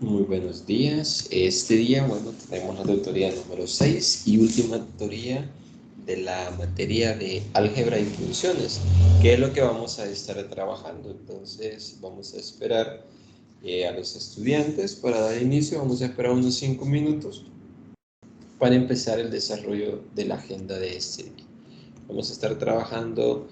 Muy buenos días. Este día, bueno, tenemos la tutoría número 6 y última tutoría de la materia de álgebra y funciones, que es lo que vamos a estar trabajando. Entonces, vamos a esperar a los estudiantes para dar inicio. Vamos a esperar unos 5 minutos para empezar el desarrollo de la agenda de este día. Vamos a estar trabajando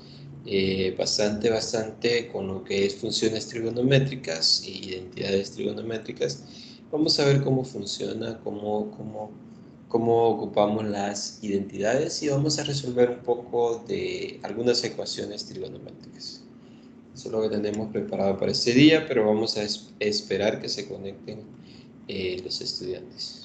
bastante con lo que es funciones trigonométricas e identidades trigonométricas. Vamos a ver cómo funciona, cómo ocupamos las identidades y vamos a resolver un poco de algunas ecuaciones trigonométricas. Eso es lo que tenemos preparado para este día, pero vamos a esperar que se conecten los estudiantes.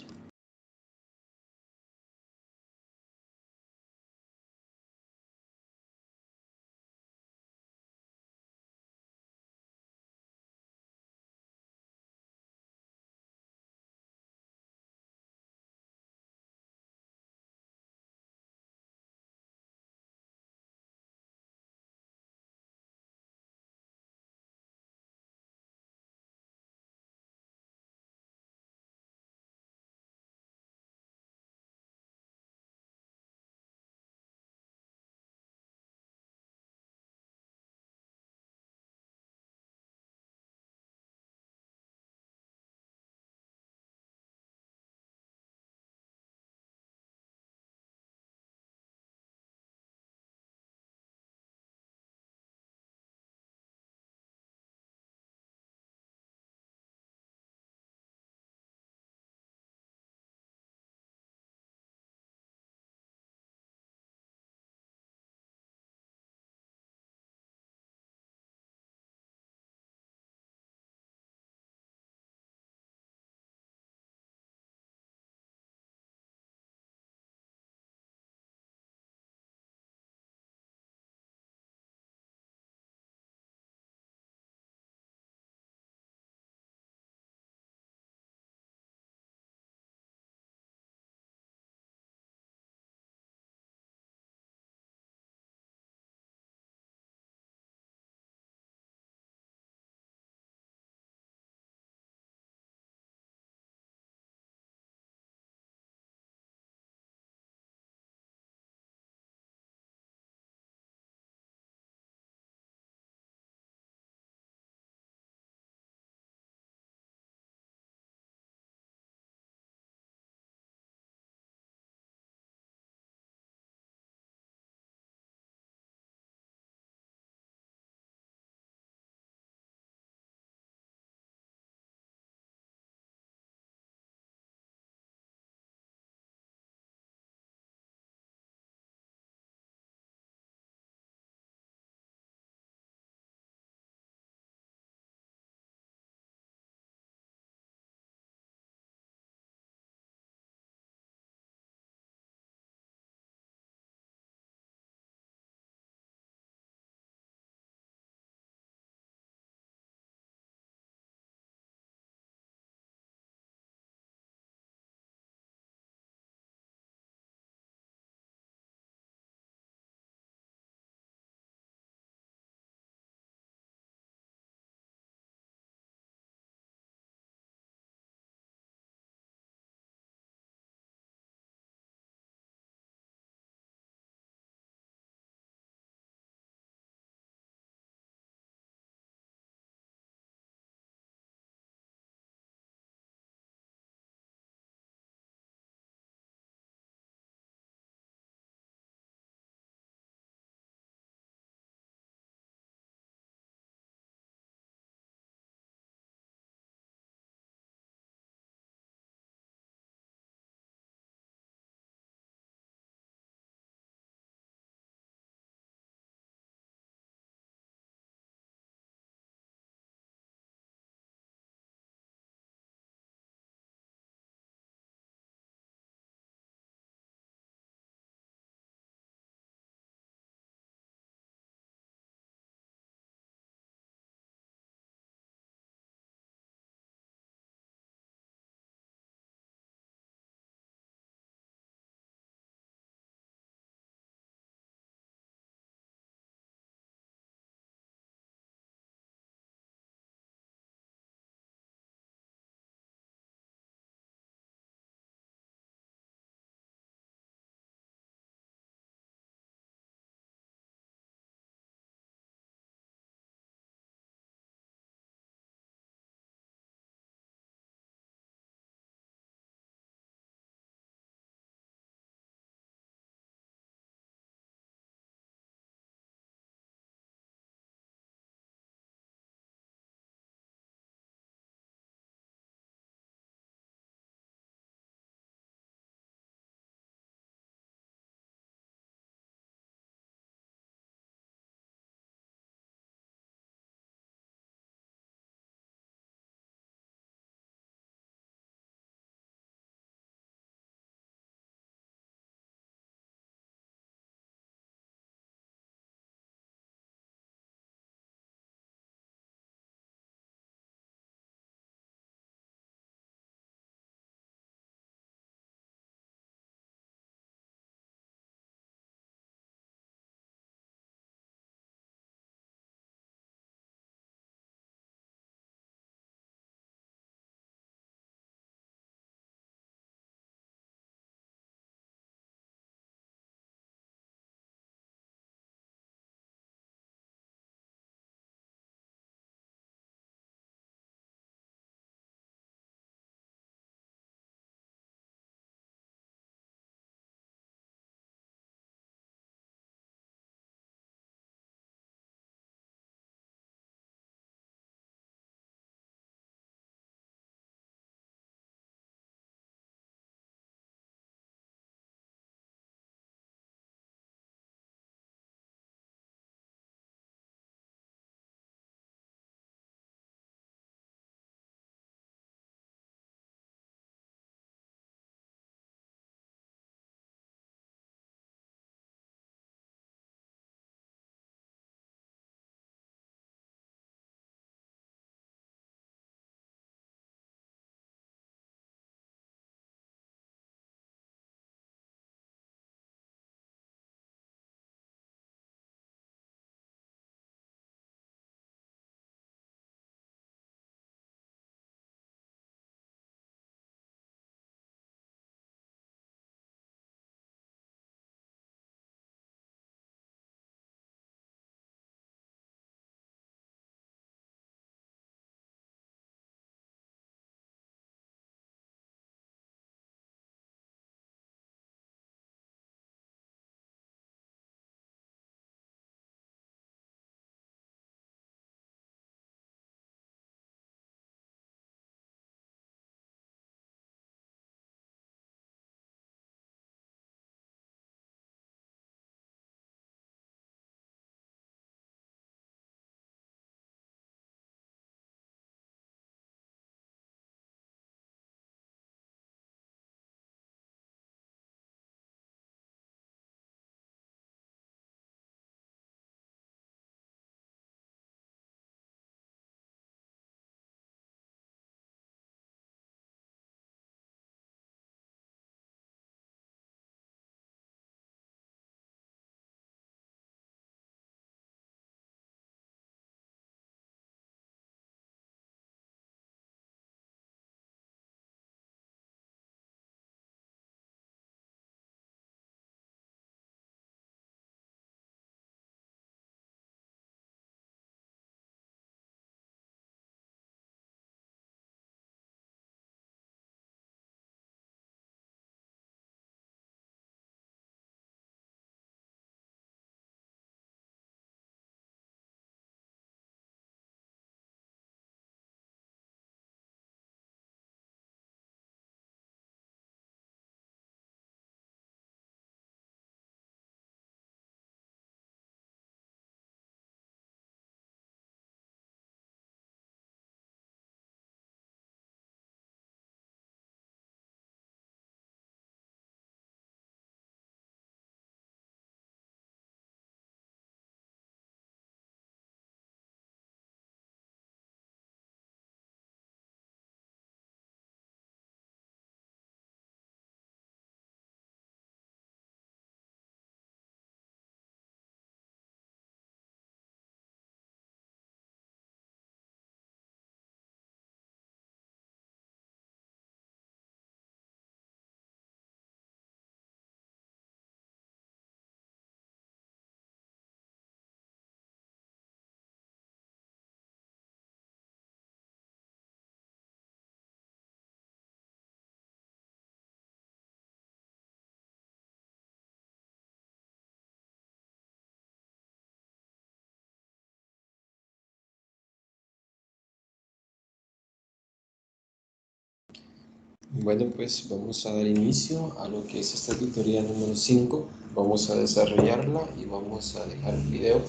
Bueno, pues vamos a dar inicio a lo que es esta tutoría número 5. Vamos a desarrollarla y vamos a dejar el video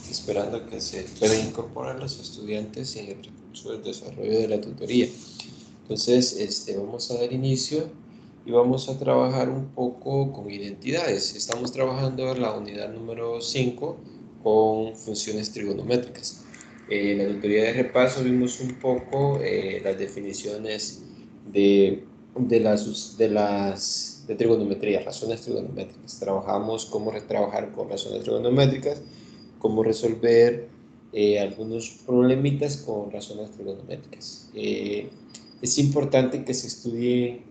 esperando que se puedan incorporar los estudiantes en el recurso del desarrollo de la tutoría. Entonces, vamos a dar inicio y vamos a trabajar un poco con identidades. Estamos trabajando en la unidad número 5 con funciones trigonométricas. En la tutoría de repaso vimos un poco las definiciones de, de trigonometría, razones trigonométricas. Trabajamos cómo trabajar con razones trigonométricas, cómo resolver algunos problemitas con razones trigonométricas. Es importante que se estudie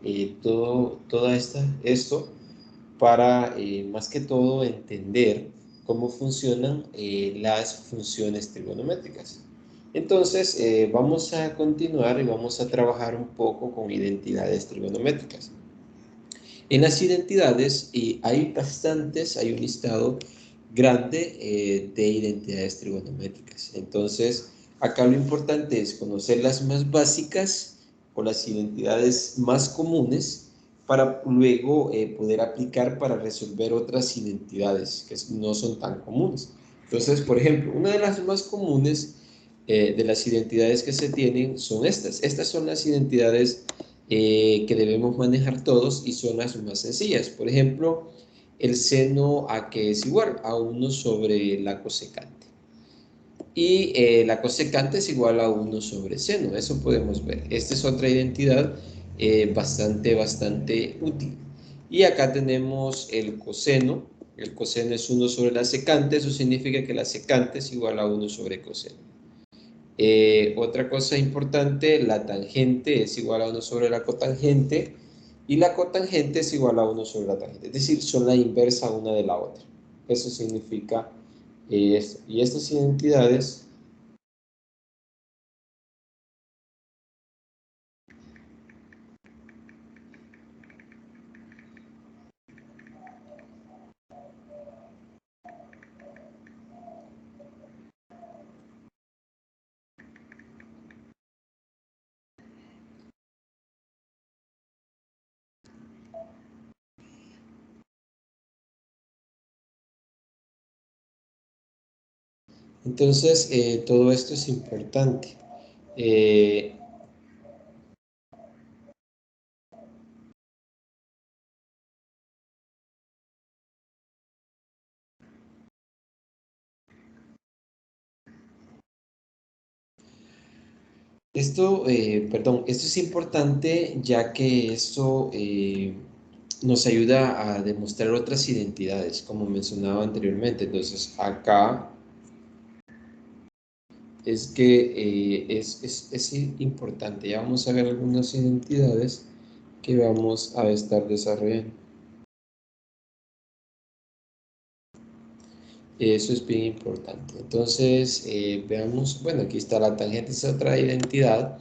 esto para más que todo entender cómo funcionan las funciones trigonométricas. Entonces, vamos a continuar y vamos a trabajar un poco con identidades trigonométricas. En las identidades hay bastantes, hay un listado grande de identidades trigonométricas. Entonces, acá lo importante es conocer las más básicas o las identidades más comunes para luego poder aplicar para resolver otras identidades que no son tan comunes. Entonces, por ejemplo, una de las más comunes de las identidades que se tienen son estas. Estas son las identidades que debemos manejar todos y son las más sencillas. Por ejemplo, el seno a que es igual a 1 sobre la cosecante. Y la cosecante es igual a 1 sobre seno, eso podemos ver. Esta es otra identidad bastante útil. Y acá tenemos el coseno es 1 sobre la secante, eso significa que la secante es igual a 1 sobre coseno. Otra cosa importante, la tangente es igual a 1 sobre la cotangente y la cotangente es igual a 1 sobre la tangente, es decir, son la inversa una de la otra. Eso significa esto. Y estas identidades, entonces todo esto es importante. Eh, esto es importante ya que esto nos ayuda a demostrar otras identidades, como mencionaba anteriormente. Entonces, acá es que es importante. Ya vamos a ver algunas identidades que vamos a estar desarrollando. Eso es bien importante. Entonces, veamos, bueno, aquí está la tangente, es otra identidad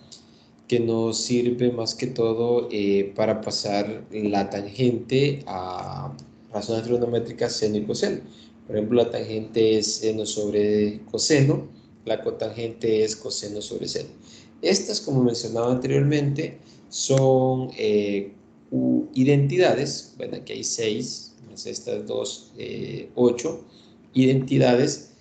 que nos sirve más que todo para pasar la tangente a razones trigonométricas seno y coseno. Por ejemplo, la tangente es seno sobre coseno, la cotangente es coseno sobre seno. Estas, como mencionaba anteriormente, son identidades, bueno, aquí hay 6, más estas dos, 8 identidades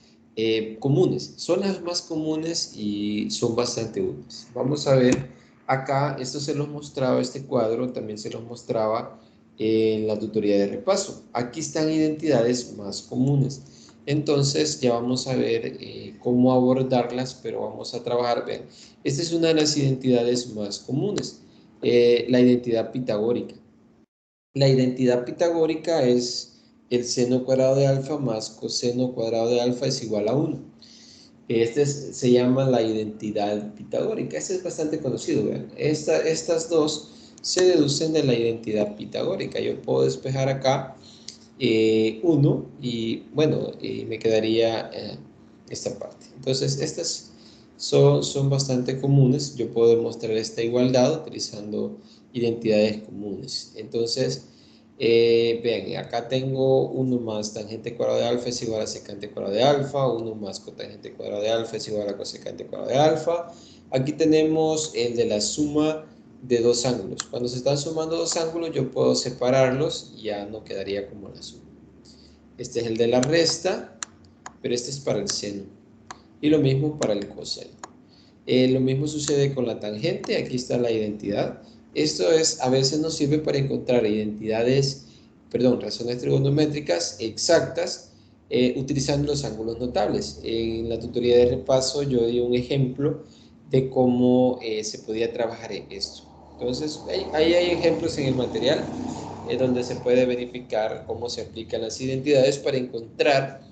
comunes. Son las más comunes y son bastante útiles. Vamos a ver acá, esto se los mostraba, este cuadro también se los mostraba en la tutoría de repaso. Aquí están identidades más comunes. Entonces ya vamos a ver cómo abordarlas, pero vamos a trabajar. Vean, esta es una de las identidades más comunes, la identidad pitagórica. La identidad pitagórica es el seno cuadrado de alfa más coseno cuadrado de alfa es igual a 1. Se llama la identidad pitagórica. Este es bastante conocido. ¿Vean? Estas dos se deducen de la identidad pitagórica. Yo puedo despejar acá 1 y bueno, me quedaría esta parte. Entonces, estas son bastante comunes. Yo puedo demostrar esta igualdad utilizando identidades comunes. Entonces, vean, acá tengo 1 más tangente cuadrado de alfa es igual a secante cuadrado de alfa, 1 más cotangente cuadrado de alfa es igual a cosecante cuadrado de alfa. Aquí tenemos el de la suma de dos ángulos. Cuando se están sumando dos ángulos, yo puedo separarlos y ya no quedaría como la suma. Este es el de la resta, pero este es para el seno. Y lo mismo para el coseno. Lo mismo sucede con la tangente. Aquí está la identidad. Esto es, a veces nos sirve para encontrar razones trigonométricas exactas utilizando los ángulos notables. En la tutoría de repaso yo di un ejemplo de cómo se podía trabajar en esto. Entonces, ahí hay ejemplos en el material donde se puede verificar cómo se aplican las identidades para encontrar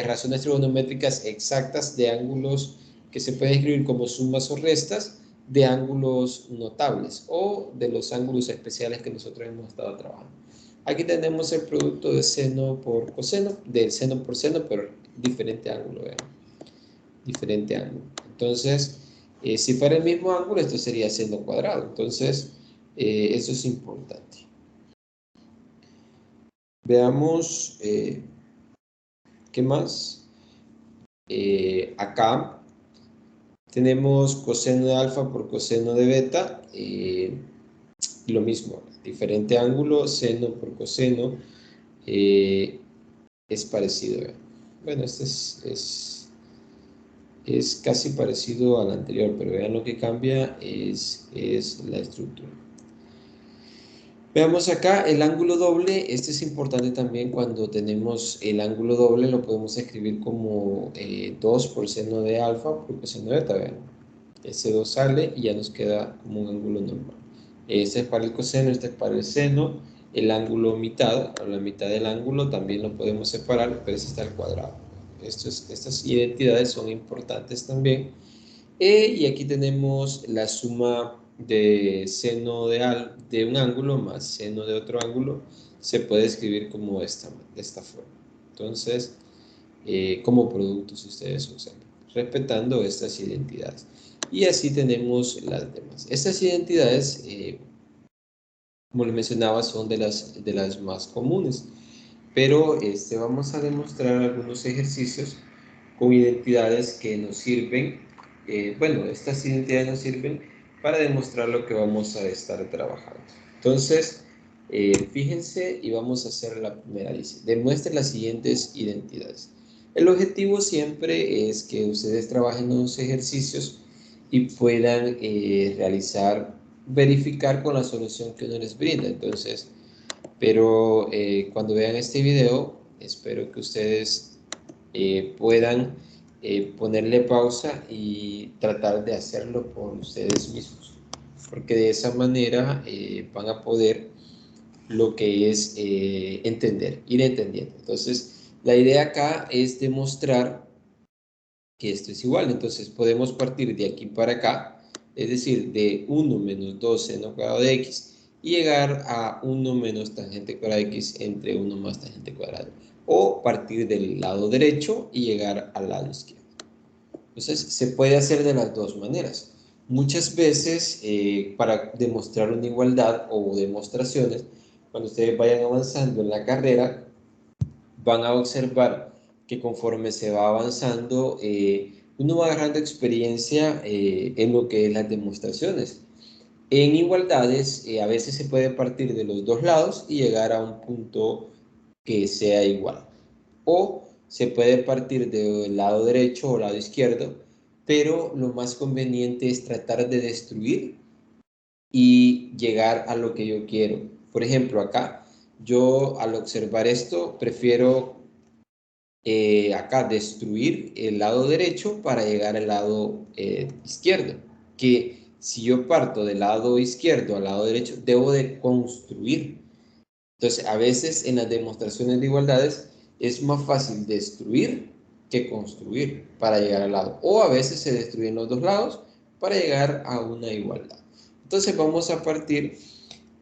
razones trigonométricas exactas de ángulos que se pueden escribir como sumas o restas de ángulos notables o de los ángulos especiales que nosotros hemos estado trabajando. Aquí tenemos el producto de seno por coseno, del seno por seno, pero diferente ángulo, ¿verdad? Diferente ángulo. Entonces, si fuera el mismo ángulo, esto sería seno cuadrado. Entonces, eso es importante. Veamos, ¿qué más? Acá tenemos coseno de alfa por coseno de beta, lo mismo, diferente ángulo, seno por coseno, es parecido. Bueno, este es casi parecido al anterior, pero vean lo que cambia es la estructura. Veamos acá el ángulo doble. Este es importante también cuando tenemos el ángulo doble, lo podemos escribir como 2 por seno de alfa por coseno de beta. Vean, ese 2 sale y ya nos queda como un ángulo normal. Este es para el coseno, este es para el seno. El ángulo mitad, a la mitad del ángulo también lo podemos separar, pero ese está al cuadrado. Estas identidades son importantes también. Y aquí tenemos la suma de seno de un ángulo más seno de otro ángulo. Se puede escribir como de esta forma. Entonces, como producto, si ustedes usan, respetando estas identidades. Y así tenemos las demás. Estas identidades, como les mencionaba, son de las más comunes. Pero vamos a demostrar algunos ejercicios con identidades que nos sirven. Bueno, estas identidades nos sirven para demostrar lo que vamos a estar trabajando. Entonces, fíjense y vamos a hacer la primera. Dice, demuestre las siguientes identidades. El objetivo siempre es que ustedes trabajen los ejercicios y puedan verificar con la solución que uno les brinda. Entonces, pero cuando vean este video, espero que ustedes puedan ponerle pausa y tratar de hacerlo por ustedes mismos, porque de esa manera van a poder lo que es ir entendiendo. Entonces, la idea acá es demostrar que esto es igual. Entonces, podemos partir de aquí para acá, es decir, de 1 menos 2 seno cuadrado de x, y llegar a 1 menos tangente cuadrada de x entre 1 más tangente cuadrada. O partir del lado derecho y llegar al lado izquierdo. Entonces, se puede hacer de las dos maneras. Muchas veces, para demostrar una igualdad o demostraciones, cuando ustedes vayan avanzando en la carrera, van a observar que conforme se va avanzando, uno va agarrando experiencia en lo que es las demostraciones. En igualdades, a veces se puede partir de los dos lados y llegar a un punto que sea igual. O se puede partir del lado derecho o lado izquierdo, pero lo más conveniente es tratar de destruir y llegar a lo que yo quiero. Por ejemplo, acá, yo al observar esto, prefiero acá destruir el lado derecho para llegar al lado izquierdo. Que si yo parto del lado izquierdo al lado derecho, debo de construir. Entonces, a veces en las demostraciones de igualdades es más fácil destruir que construir para llegar al lado. O a veces se destruyen los dos lados para llegar a una igualdad. Entonces, vamos a partir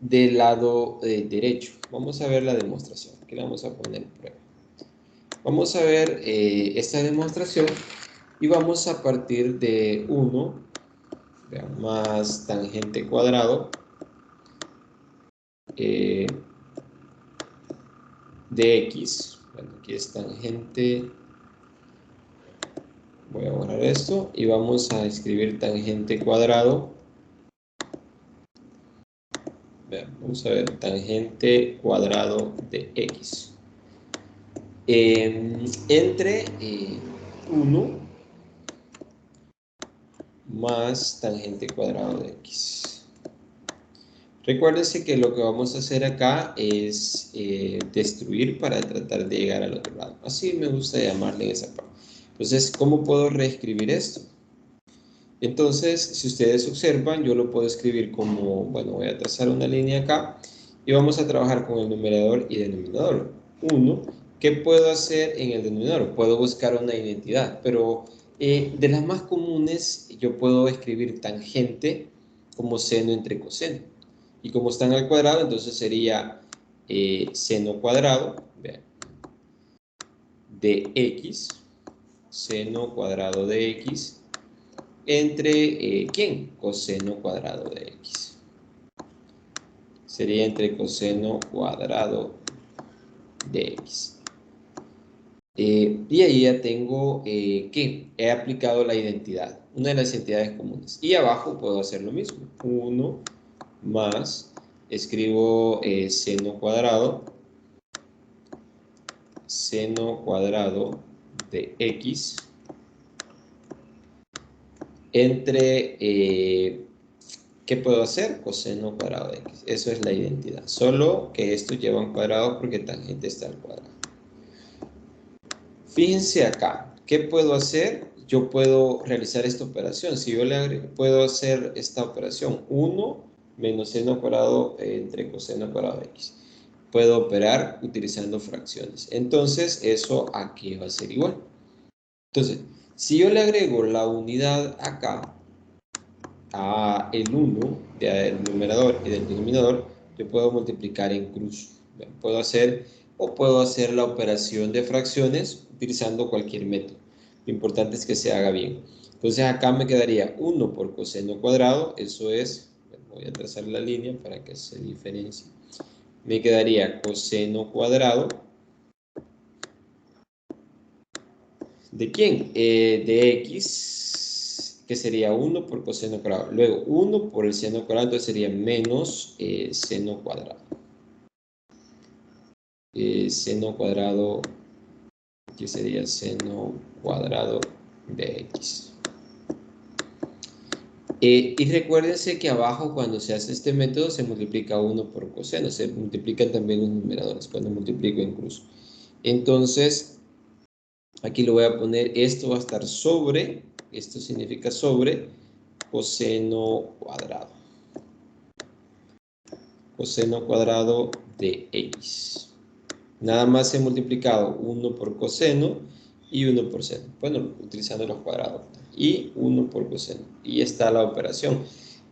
del lado derecho. Vamos a ver la demostración. Aquí la vamos a poner en prueba. Vamos a ver esta demostración y vamos a partir de 1 más tangente cuadrado de x. Bueno, aquí es tangente. Voy a borrar esto y vamos a escribir tangente cuadrado Vean, vamos a ver, tangente cuadrado de X. Entre 1 más tangente cuadrado de X. Recuérdense que lo que vamos a hacer acá es destruir para tratar de llegar al otro lado. Así me gusta llamarle en esa parte. Entonces, ¿cómo puedo reescribir esto? Entonces, si ustedes observan, yo lo puedo escribir como, bueno, voy a trazar una línea acá y vamos a trabajar con el numerador y denominador. 1, ¿qué puedo hacer en el denominador? Puedo buscar una identidad, pero de las más comunes yo puedo escribir tangente como seno entre coseno. Y como están al cuadrado, entonces sería seno cuadrado, vean, de x, seno cuadrado de x, entre, ¿quién? Coseno cuadrado de x. Sería entre coseno cuadrado de x. Y ahí ya tengo que he aplicado la identidad, una de las identidades comunes. Y abajo puedo hacer lo mismo. 1 más, escribo seno cuadrado de x entre, ¿qué puedo hacer? Coseno cuadrado de x. Eso es la identidad. Solo que esto lleva un cuadrado porque tangente está al cuadrado. Fíjense acá. ¿Qué puedo hacer? Yo puedo realizar esta operación. Si yo puedo hacer esta operación. 1 menos seno cuadrado entre coseno cuadrado de x. Puedo operar utilizando fracciones. Entonces, eso aquí va a ser igual. Entonces, si yo le agrego la unidad acá, a el 1 del numerador y del denominador, yo puedo multiplicar en cruz. Puedo hacer la operación de fracciones utilizando cualquier método. Lo importante es que se haga bien. Entonces acá me quedaría 1 por coseno cuadrado, eso es, voy a trazar la línea para que se diferencie. Me quedaría coseno cuadrado. ¿De quién? De x, que sería 1 por coseno cuadrado. Luego 1 por el seno cuadrado, entonces sería menos seno cuadrado. Seno cuadrado, que sería seno cuadrado de x. Y recuérdense que abajo cuando se hace este método se multiplica 1 por coseno, se multiplican también los numeradores cuando multiplico en cruz. Entonces, aquí lo voy a poner, esto va a estar sobre, esto significa sobre, coseno cuadrado. Coseno cuadrado de x. Nada más he multiplicado 1 por coseno y 1 por seno. Bueno, utilizando los cuadrados. Y 1 por coseno. Y está la operación.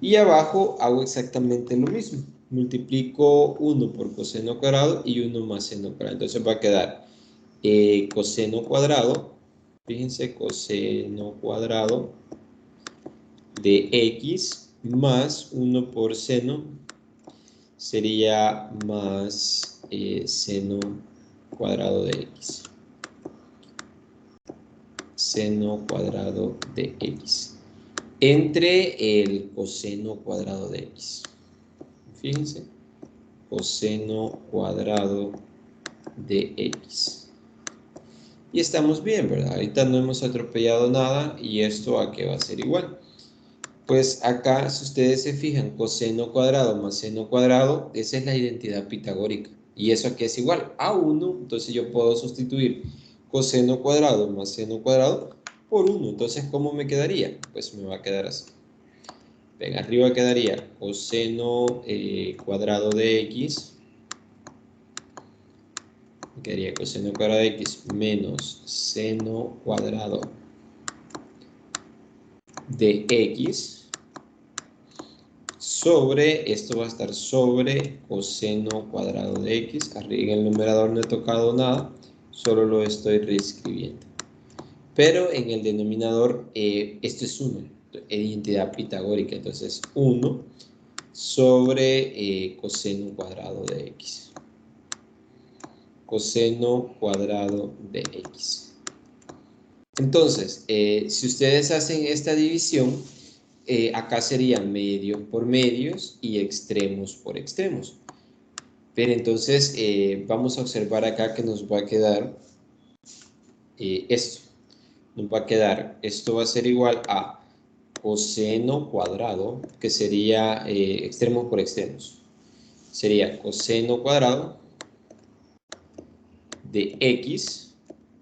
Y abajo hago exactamente lo mismo. Multiplico 1 por coseno cuadrado y 1 más seno cuadrado. Entonces va a quedar coseno cuadrado. Fíjense, coseno cuadrado de x más 1 por seno sería más seno cuadrado de x. Seno cuadrado de x. Entre el coseno cuadrado de x. Fíjense. Coseno cuadrado de x. Y estamos bien, ¿verdad? Ahorita no hemos atropellado nada y esto aquí va a ser igual. Pues acá, si ustedes se fijan, coseno cuadrado más seno cuadrado, esa es la identidad pitagórica. Y eso aquí es igual a 1, entonces yo puedo sustituir coseno cuadrado más seno cuadrado por 1. Entonces, ¿cómo me quedaría? Pues me va a quedar así. Ven, arriba quedaría coseno cuadrado de x. Me quedaría coseno cuadrado de x menos seno cuadrado de x. Sobre, esto va a estar sobre coseno cuadrado de x. Arriba en el numerador no he tocado nada, solo lo estoy reescribiendo. Pero en el denominador, esto es 1, identidad pitagórica, entonces 1 sobre coseno cuadrado de x. Coseno cuadrado de x. Entonces, si ustedes hacen esta división, acá sería medios por medios y extremos por extremos. Pero entonces vamos a observar acá que nos va a quedar esto. Nos va a quedar, esto va a ser igual a coseno cuadrado, que sería extremos por extremos. Sería coseno cuadrado de x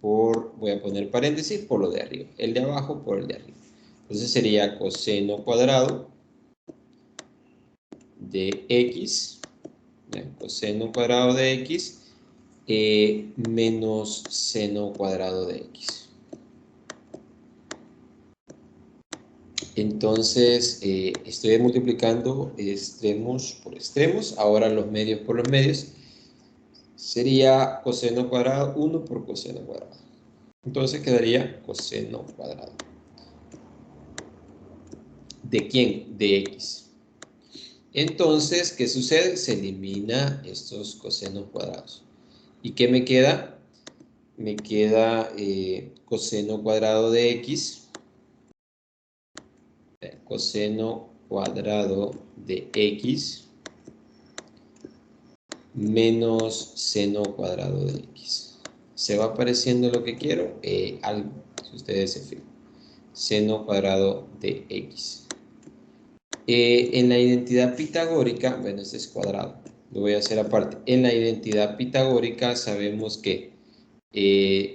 por, voy a poner paréntesis, por lo de arriba. El de abajo por el de arriba. Entonces sería coseno cuadrado de x, coseno cuadrado de x, menos seno cuadrado de x. Entonces, estoy multiplicando extremos por extremos. Ahora los medios por los medios. Sería coseno cuadrado 1 por coseno cuadrado. Entonces quedaría coseno cuadrado. ¿De quién? De x. Entonces, ¿qué sucede? Se elimina estos cosenos cuadrados. ¿Y qué me queda? Me queda coseno cuadrado de x. Coseno cuadrado de x menos seno cuadrado de x. ¿Se va apareciendo lo que quiero? Algo, si ustedes se fijan. Seno cuadrado de x. En la identidad pitagórica, bueno, este es cuadrado, lo voy a hacer aparte. En la identidad pitagórica sabemos que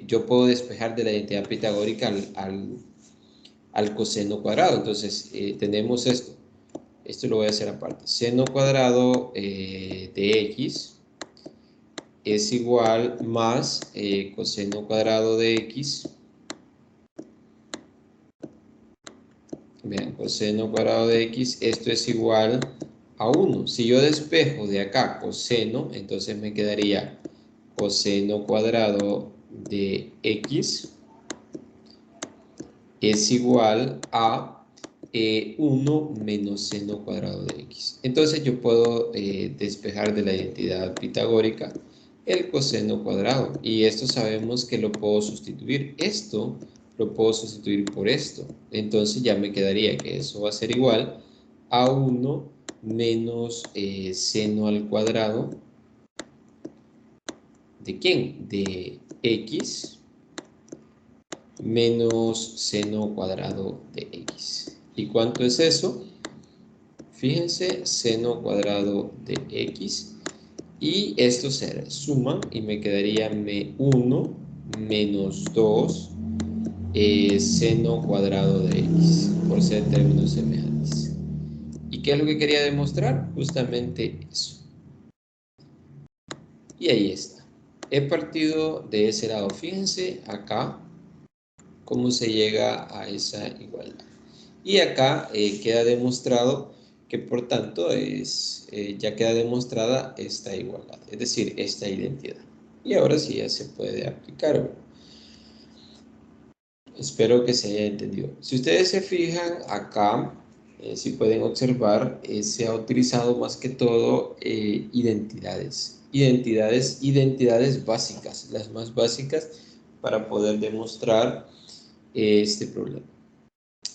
yo puedo despejar de la identidad pitagórica al coseno cuadrado. Entonces, tenemos esto. Esto lo voy a hacer aparte. Seno cuadrado de x es igual más coseno cuadrado de x. Vean, coseno cuadrado de x, esto es igual a 1. Si yo despejo de acá coseno, entonces me quedaría coseno cuadrado de x es igual a 1 menos seno cuadrado de x. Entonces yo puedo despejar de la identidad pitagórica el coseno cuadrado. Y esto sabemos que lo puedo sustituir. Esto lo puedo sustituir por esto. Entonces ya me quedaría que eso va a ser igual a 1 menos seno al cuadrado. ¿De quién? De x menos seno cuadrado de x. ¿Y cuánto es eso? Fíjense, seno cuadrado de x. Y estos se suman y me quedaría 1 menos 2 seno cuadrado de x, por ser términos semejantes. ¿Y qué es lo que quería demostrar? Justamente eso. Y ahí está. He partido de ese lado. Fíjense acá cómo se llega a esa igualdad. Y acá queda demostrado que por tanto ya queda demostrada esta igualdad, es decir, esta identidad. Y ahora sí ya se puede aplicar. Espero que se haya entendido. Si ustedes se fijan acá, si pueden observar, se ha utilizado más que todo identidades. Identidades básicas, las más básicas para poder demostrar este problema,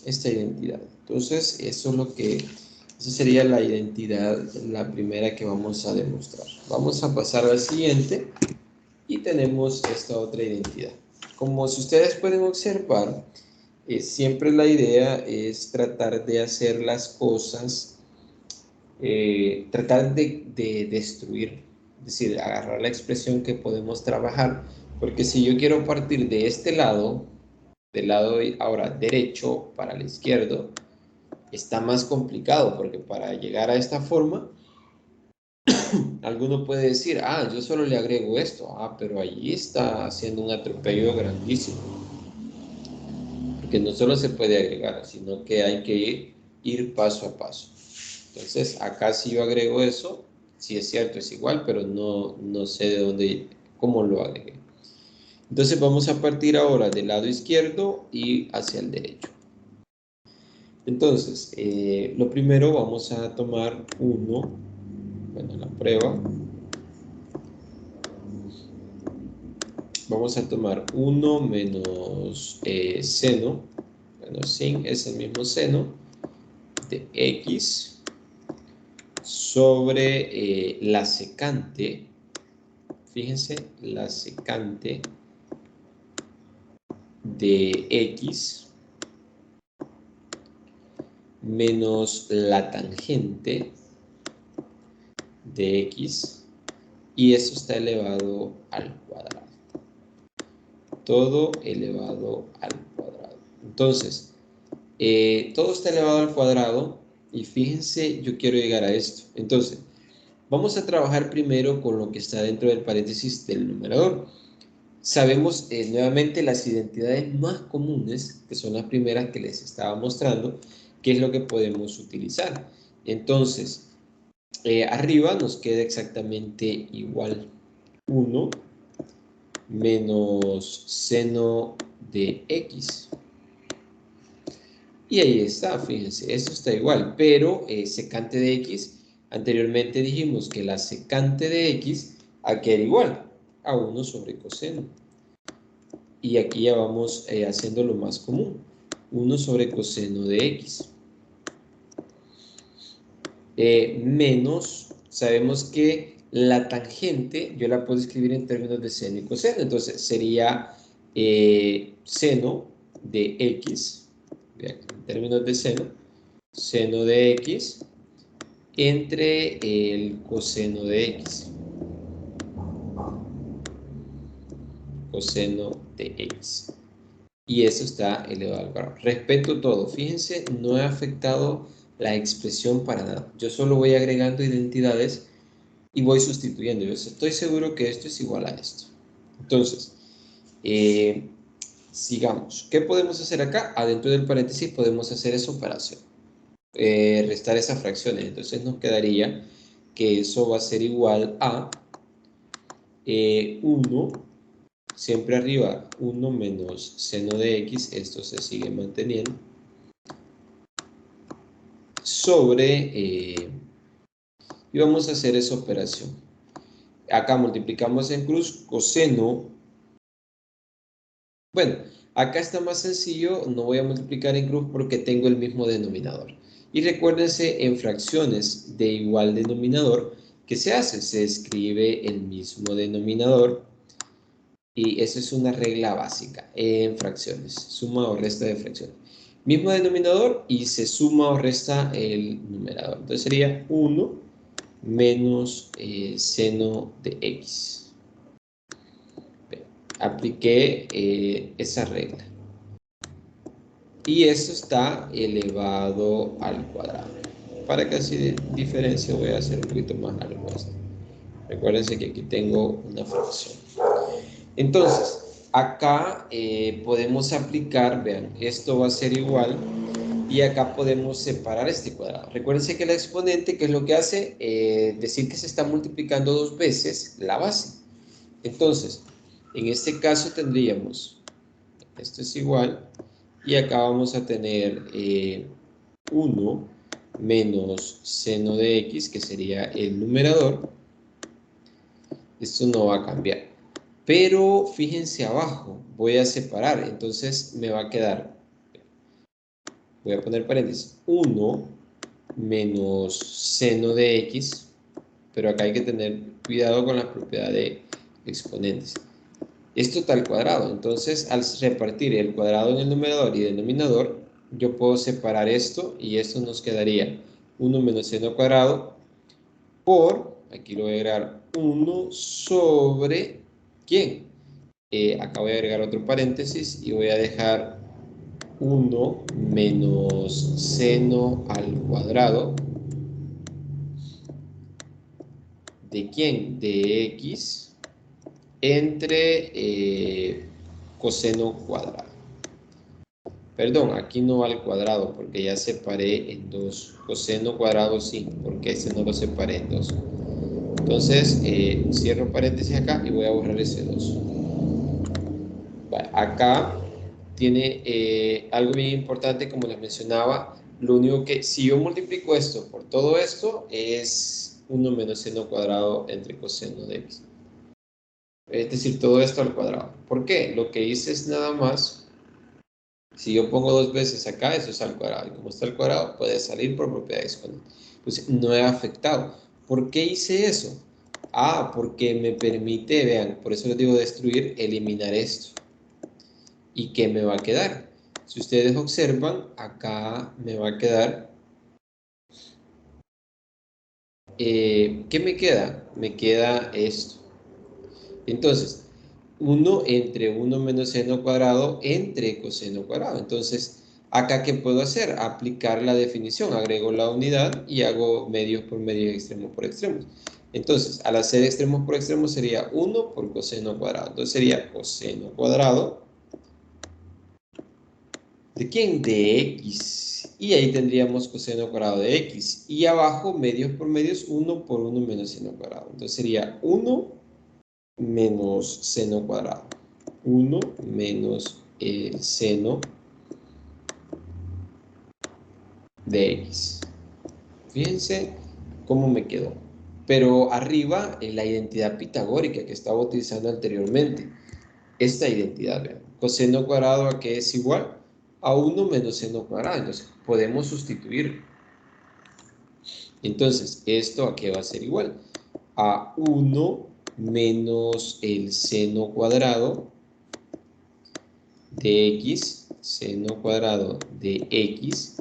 esta identidad. Entonces, esa sería la identidad, la primera que vamos a demostrar. Vamos a pasar al siguiente y tenemos esta otra identidad. Como si ustedes pueden observar, siempre la idea es tratar de hacer las cosas, tratar de destruir, es decir, agarrar la expresión que podemos trabajar, porque si yo quiero partir de este lado, del lado ahora derecho para el izquierdo, está más complicado, porque para llegar a esta forma, alguno puede decir, yo solo le agrego esto, pero allí está haciendo un atropello grandísimo, porque no solo se puede agregar, sino que hay que ir paso a paso. Entonces, acá si yo agrego eso, sí es cierto, es igual, pero no sé de dónde, cómo lo agregué. Entonces vamos a partir ahora del lado izquierdo y hacia el derecho. Entonces, lo primero vamos a tomar la prueba. Vamos a tomar 1 menos seno, sin es el mismo seno, de x sobre la secante, fíjense, la secante de x menos la tangente de x, y eso está elevado al cuadrado. Todo elevado al cuadrado. Entonces, todo está elevado al cuadrado, y fíjense, yo quiero llegar a esto. Entonces, vamos a trabajar primero con lo que está dentro del paréntesis del numerador. Sabemos nuevamente las identidades más comunes, que son las primeras que les estaba mostrando, qué es lo que podemos utilizar. Entonces, arriba nos queda exactamente igual 1 menos seno de x. Y ahí está, fíjense, esto está igual, pero secante de x, anteriormente dijimos que la secante de x aquí era igual a 1 sobre coseno. Y aquí ya vamos haciendo lo más común, 1 sobre coseno de x. Menos, sabemos que la tangente yo la puedo escribir en términos de seno y coseno, entonces sería seno de x, en términos de seno de x entre el coseno de x, coseno de x. Y eso está elevado al cuadrado. Respeto todo, fíjense, no he afectado la expresión para nada. Yo solo voy agregando identidades y voy sustituyendo. Yo estoy seguro que esto es igual a esto. Entonces, sigamos. ¿Qué podemos hacer acá? Adentro del paréntesis podemos hacer esa operación. Restar esas fracciones. Entonces nos quedaría que eso va a ser igual a 1, siempre arriba, 1 menos seno de x, esto se sigue manteniendo, sobre, y vamos a hacer esa operación. Acá multiplicamos en cruz, coseno. Bueno, acá está más sencillo, no voy a multiplicar en cruz porque tengo el mismo denominador. Y recuérdense, en fracciones de igual denominador, ¿qué se hace? Se escribe el mismo denominador, y eso es una regla básica en fracciones, suma o resta de fracciones. Mismo denominador y se suma o resta el numerador. Entonces sería 1 menos seno de x. Apliqué esa regla. Y esto está elevado al cuadrado. Para que así de diferencia voy a hacer un poquito más largo esto. Recuérdense que aquí tengo una fracción. Entonces, acá podemos aplicar, vean, esto va a ser igual, y acá podemos separar este cuadrado. Recuérdense que el exponente, ¿qué es lo que hace? Decir que se está multiplicando dos veces la base. Entonces, en este caso tendríamos, esto es igual, y acá vamos a tener 1 menos seno de x, que sería el numerador. Esto no va a cambiar. Pero fíjense abajo, voy a separar, entonces me va a quedar, voy a poner paréntesis, 1 menos seno de x, pero acá hay que tener cuidado con la propiedad de exponentes. Esto está al cuadrado, entonces al repartir el cuadrado en el numerador y denominador, yo puedo separar esto y esto nos quedaría 1 menos seno cuadrado por, aquí lo voy a agregar, 1 sobre, ¿quién? Acá voy a agregar otro paréntesis y voy a dejar 1 menos seno al cuadrado. ¿De quién? De x entre coseno cuadrado. Perdón, aquí no va al cuadrado porque ya separé en dos. Coseno cuadrado sí, porque ese no lo separé en dos. Entonces, cierro paréntesis acá y voy a borrar ese 2. Acá tiene algo bien importante, como les mencionaba. Lo único que, si yo multiplico esto por todo esto, es 1 menos seno cuadrado entre coseno de x. Es decir, todo esto al cuadrado. ¿Por qué? Lo que hice es nada más Si yo pongo 2 veces acá, eso es al cuadrado. Y como está al cuadrado, puede salir por propiedad exponente. Entonces, no he afectado. ¿Por qué hice eso? Ah, porque me permite, vean, por eso les digo destruir, eliminar esto. ¿Y qué me va a quedar? Si ustedes observan, acá me va a quedar... ¿qué me queda? Me queda esto. Entonces, 1 entre 1 menos seno cuadrado entre coseno cuadrado. Entonces, acá, ¿qué puedo hacer? Aplicar la definición. Agrego la unidad y hago medios por medios, extremos por extremos. Entonces, al hacer extremos por extremos sería 1 por coseno cuadrado. Entonces, sería coseno cuadrado. ¿De quién? De x. Y ahí tendríamos coseno cuadrado de x. Y abajo, medios por medios, 1 por 1 menos seno cuadrado. Entonces, sería 1 menos seno cuadrado. 1 menos el seno de x. Fíjense cómo me quedó. Pero arriba, en la identidad pitagórica que estaba utilizando anteriormente, esta identidad, vean, coseno cuadrado a que es igual a 1 menos seno cuadrado. Entonces, podemos sustituir. Entonces, ¿esto a qué va a ser igual? A 1 menos el seno cuadrado de x, seno cuadrado de x,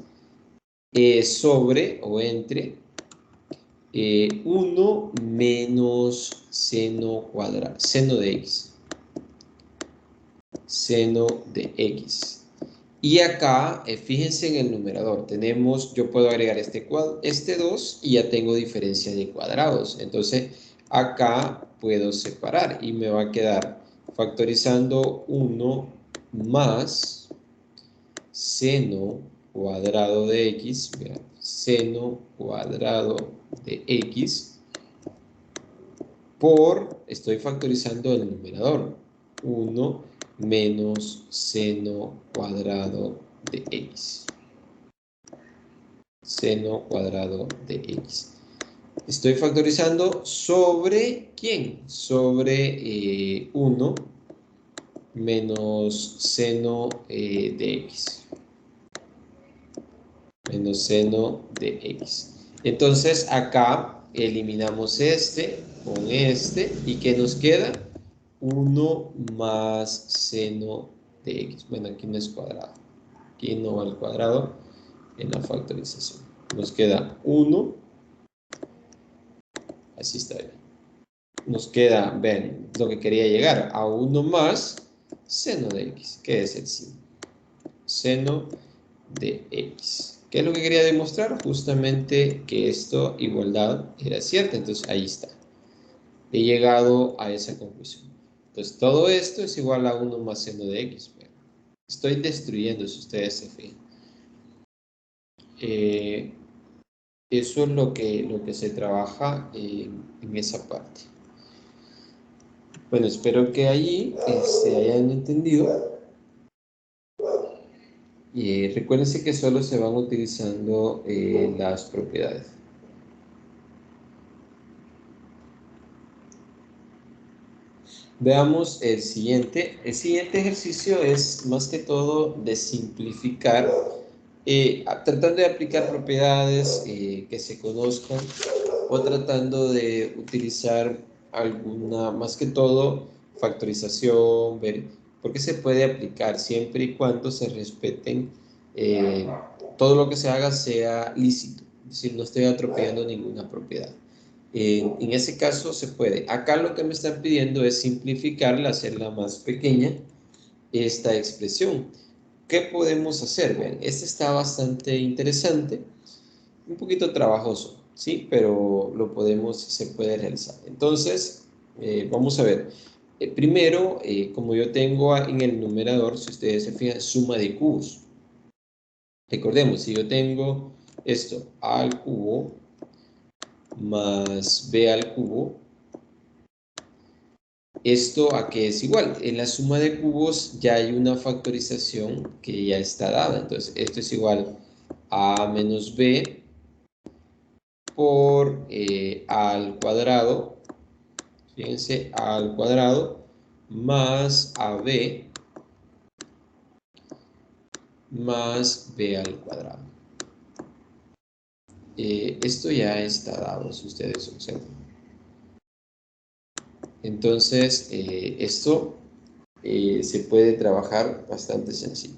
sobre o entre 1 menos seno cuadrado, seno de x, seno de x. Y acá, fíjense en el numerador, tenemos, yo puedo agregar este 2 y ya tengo diferencia de cuadrados. Entonces, acá puedo separar y me va a quedar factorizando 1 más seno cuadrado de x, vean, seno cuadrado de x por, estoy factorizando el numerador, 1 menos seno cuadrado de x. Seno cuadrado de x. Estoy factorizando sobre, ¿quién? Sobre 1 menos seno de x. Menos seno de x. Entonces acá eliminamos este con este. ¿Y qué nos queda? 1 más seno de x. Bueno, aquí no es cuadrado. Aquí no va al cuadrado en la factorización. Nos queda 1. Así está bien. Nos queda, ven, lo que quería llegar a 1 más seno de x. ¿Qué es el seno? Seno de x. ¿Qué es lo que quería demostrar? Justamente que esto, igualdad, era cierta. Entonces, ahí está. He llegado a esa conclusión. Entonces, todo esto es igual a 1 más seno de x. Estoy destruyendo, si ustedes se fijan. Eso es lo que se trabaja en esa parte. Bueno, espero que allí se hayan entendido. Y recuérdense que solo se van utilizando las propiedades. Veamos el siguiente. El siguiente ejercicio es más que todo de simplificar, tratando de aplicar propiedades que se conozcan o tratando de utilizar alguna, más que todo, factorización, ver, porque se puede aplicar siempre y cuando se respeten, todo lo que se haga sea lícito, es decir, no estoy atropellando ninguna propiedad. En ese caso se puede. Acá lo que me están pidiendo es simplificarla, hacerla más pequeña, esta expresión. ¿Qué podemos hacer? Vean, este está bastante interesante, un poquito trabajoso, ¿sí? Pero se puede realizar. Entonces, vamos a ver. Primero, como yo tengo en el numerador, si ustedes se fijan, suma de cubos. Recordemos, si yo tengo esto, a al cubo más b al cubo, ¿esto a qué es igual? En la suma de cubos ya hay una factorización que ya está dada. Entonces, esto es igual a menos b por a al cuadrado, fíjense, a al cuadrado más ab más b al cuadrado. Esto ya está dado, si ustedes observan. Entonces, esto se puede trabajar bastante sencillo.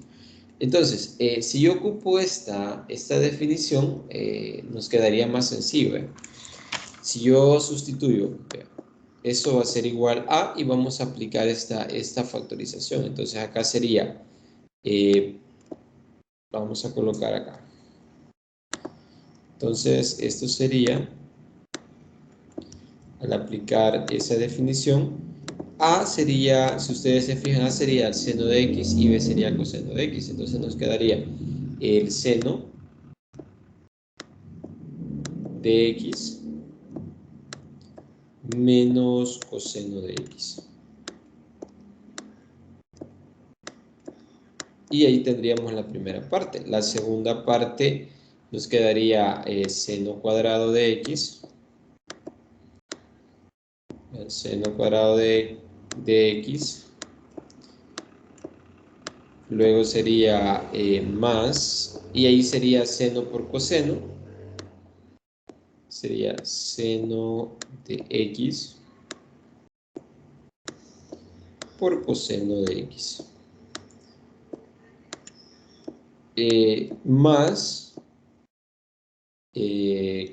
Entonces, si yo ocupo esta definición, nos quedaría más sencillo. Si yo sustituyo, eso va a ser igual a, y vamos a aplicar esta factorización. Entonces, acá sería, vamos a colocar acá. Entonces, esto sería, al aplicar esa definición, A sería, si ustedes se fijan, A sería el seno de X y B sería el coseno de X. Entonces nos quedaría el seno de X menos coseno de X. Y ahí tendríamos la primera parte. La segunda parte nos quedaría seno cuadrado de X. El seno cuadrado de X. Luego sería más, y ahí sería seno por coseno. Sería seno de X por coseno de X. Más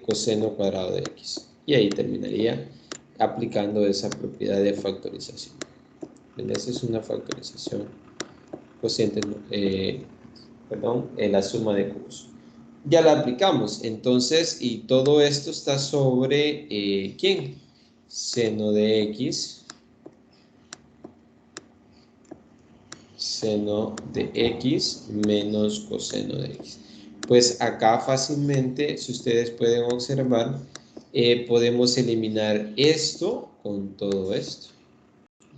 coseno cuadrado de X. Y ahí terminaría aplicando esa propiedad de factorización. Esa es una factorización cociente, la suma de cubos. Ya la aplicamos, entonces, y todo esto está sobre, ¿quién? Seno de X, seno de X menos coseno de X. Pues acá fácilmente, si ustedes pueden observar, podemos eliminar esto con todo esto.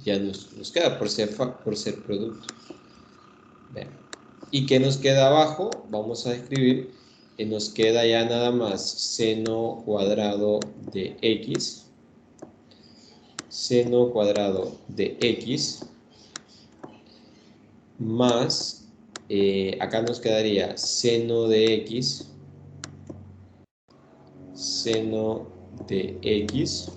Ya nos queda por ser producto. Vean. ¿Y qué nos queda abajo? Vamos a escribir que nos queda ya nada más seno cuadrado de X, seno cuadrado de X, más, acá nos quedaría seno de X, seno de X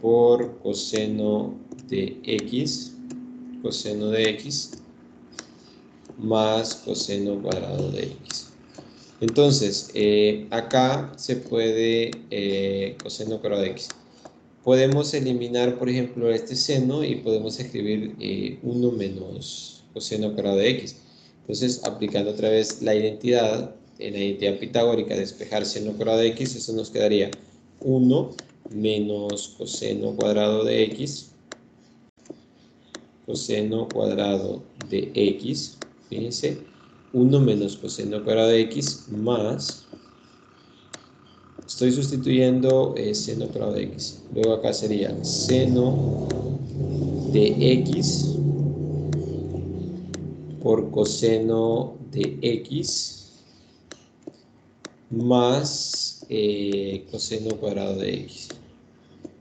por coseno de X, coseno de X, más coseno cuadrado de X. Entonces, acá se puede coseno cuadrado de X. Podemos eliminar, por ejemplo, este seno y podemos escribir 1 menos coseno cuadrado de X. Entonces, aplicando otra vez la identidad, en la identidad pitagórica, despejar seno cuadrado de X, eso nos quedaría 1 menos coseno cuadrado de X, coseno cuadrado de X, fíjense, 1 menos coseno cuadrado de X más, estoy sustituyendo seno cuadrado de X, luego acá sería seno de X por coseno de X más coseno cuadrado de X.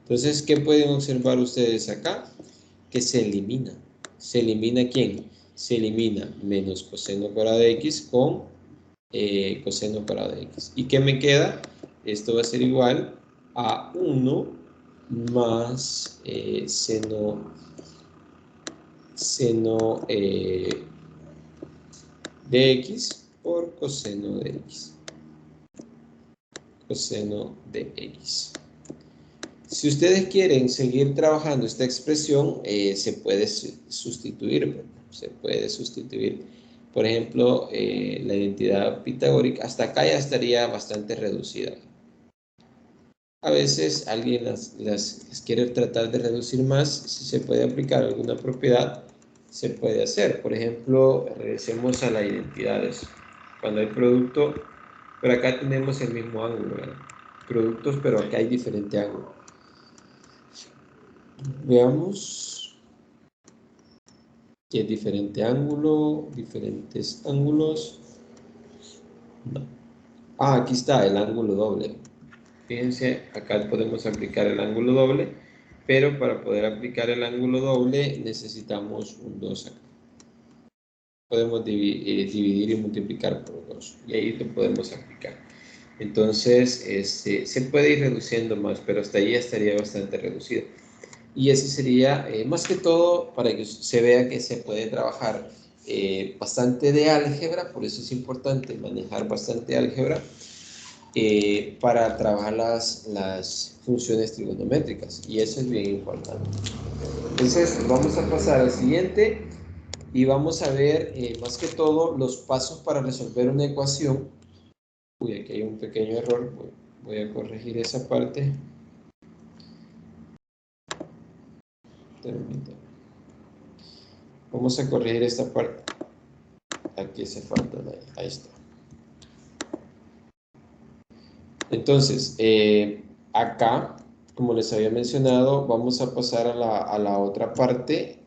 Entonces, ¿qué pueden observar ustedes acá? Que se elimina. ¿Se elimina quién? Se elimina menos coseno cuadrado de X con coseno cuadrado de X. ¿Y qué me queda? Esto va a ser igual a 1 más seno de X por coseno de X. Coseno de X. Si ustedes quieren seguir trabajando esta expresión, se puede sustituir. Se puede sustituir. Por ejemplo, la identidad pitagórica, hasta acá ya estaría bastante reducida. A veces alguien las quiere tratar de reducir más. Si se puede aplicar alguna propiedad, se puede hacer. Por ejemplo, regresemos a las identidades. Cuando hay producto, pero acá tenemos el mismo ángulo, ¿verdad? Productos, pero acá hay diferente ángulo. Veamos que es diferente ángulo, diferentes ángulos. No. Aquí está el ángulo doble. Fíjense, acá podemos aplicar el ángulo doble, pero para poder aplicar el ángulo doble necesitamos un 2 acá. podemos dividir y multiplicar por 2. Y ahí lo podemos aplicar. Entonces, se puede ir reduciendo más, pero hasta ahí estaría bastante reducido. Y ese sería, más que todo, para que se vea que se puede trabajar bastante de álgebra, por eso es importante manejar bastante álgebra para trabajar las funciones trigonométricas. Y eso es bien importante. Entonces, vamos a pasar al siguiente y vamos a ver, más que todo, los pasos para resolver una ecuación. Uy, aquí hay un pequeño error. Voy a corregir esa parte. Vamos a corregir esta parte. Aquí hace falta. Ahí está. Entonces, acá, como les había mencionado, vamos a pasar a la otra parte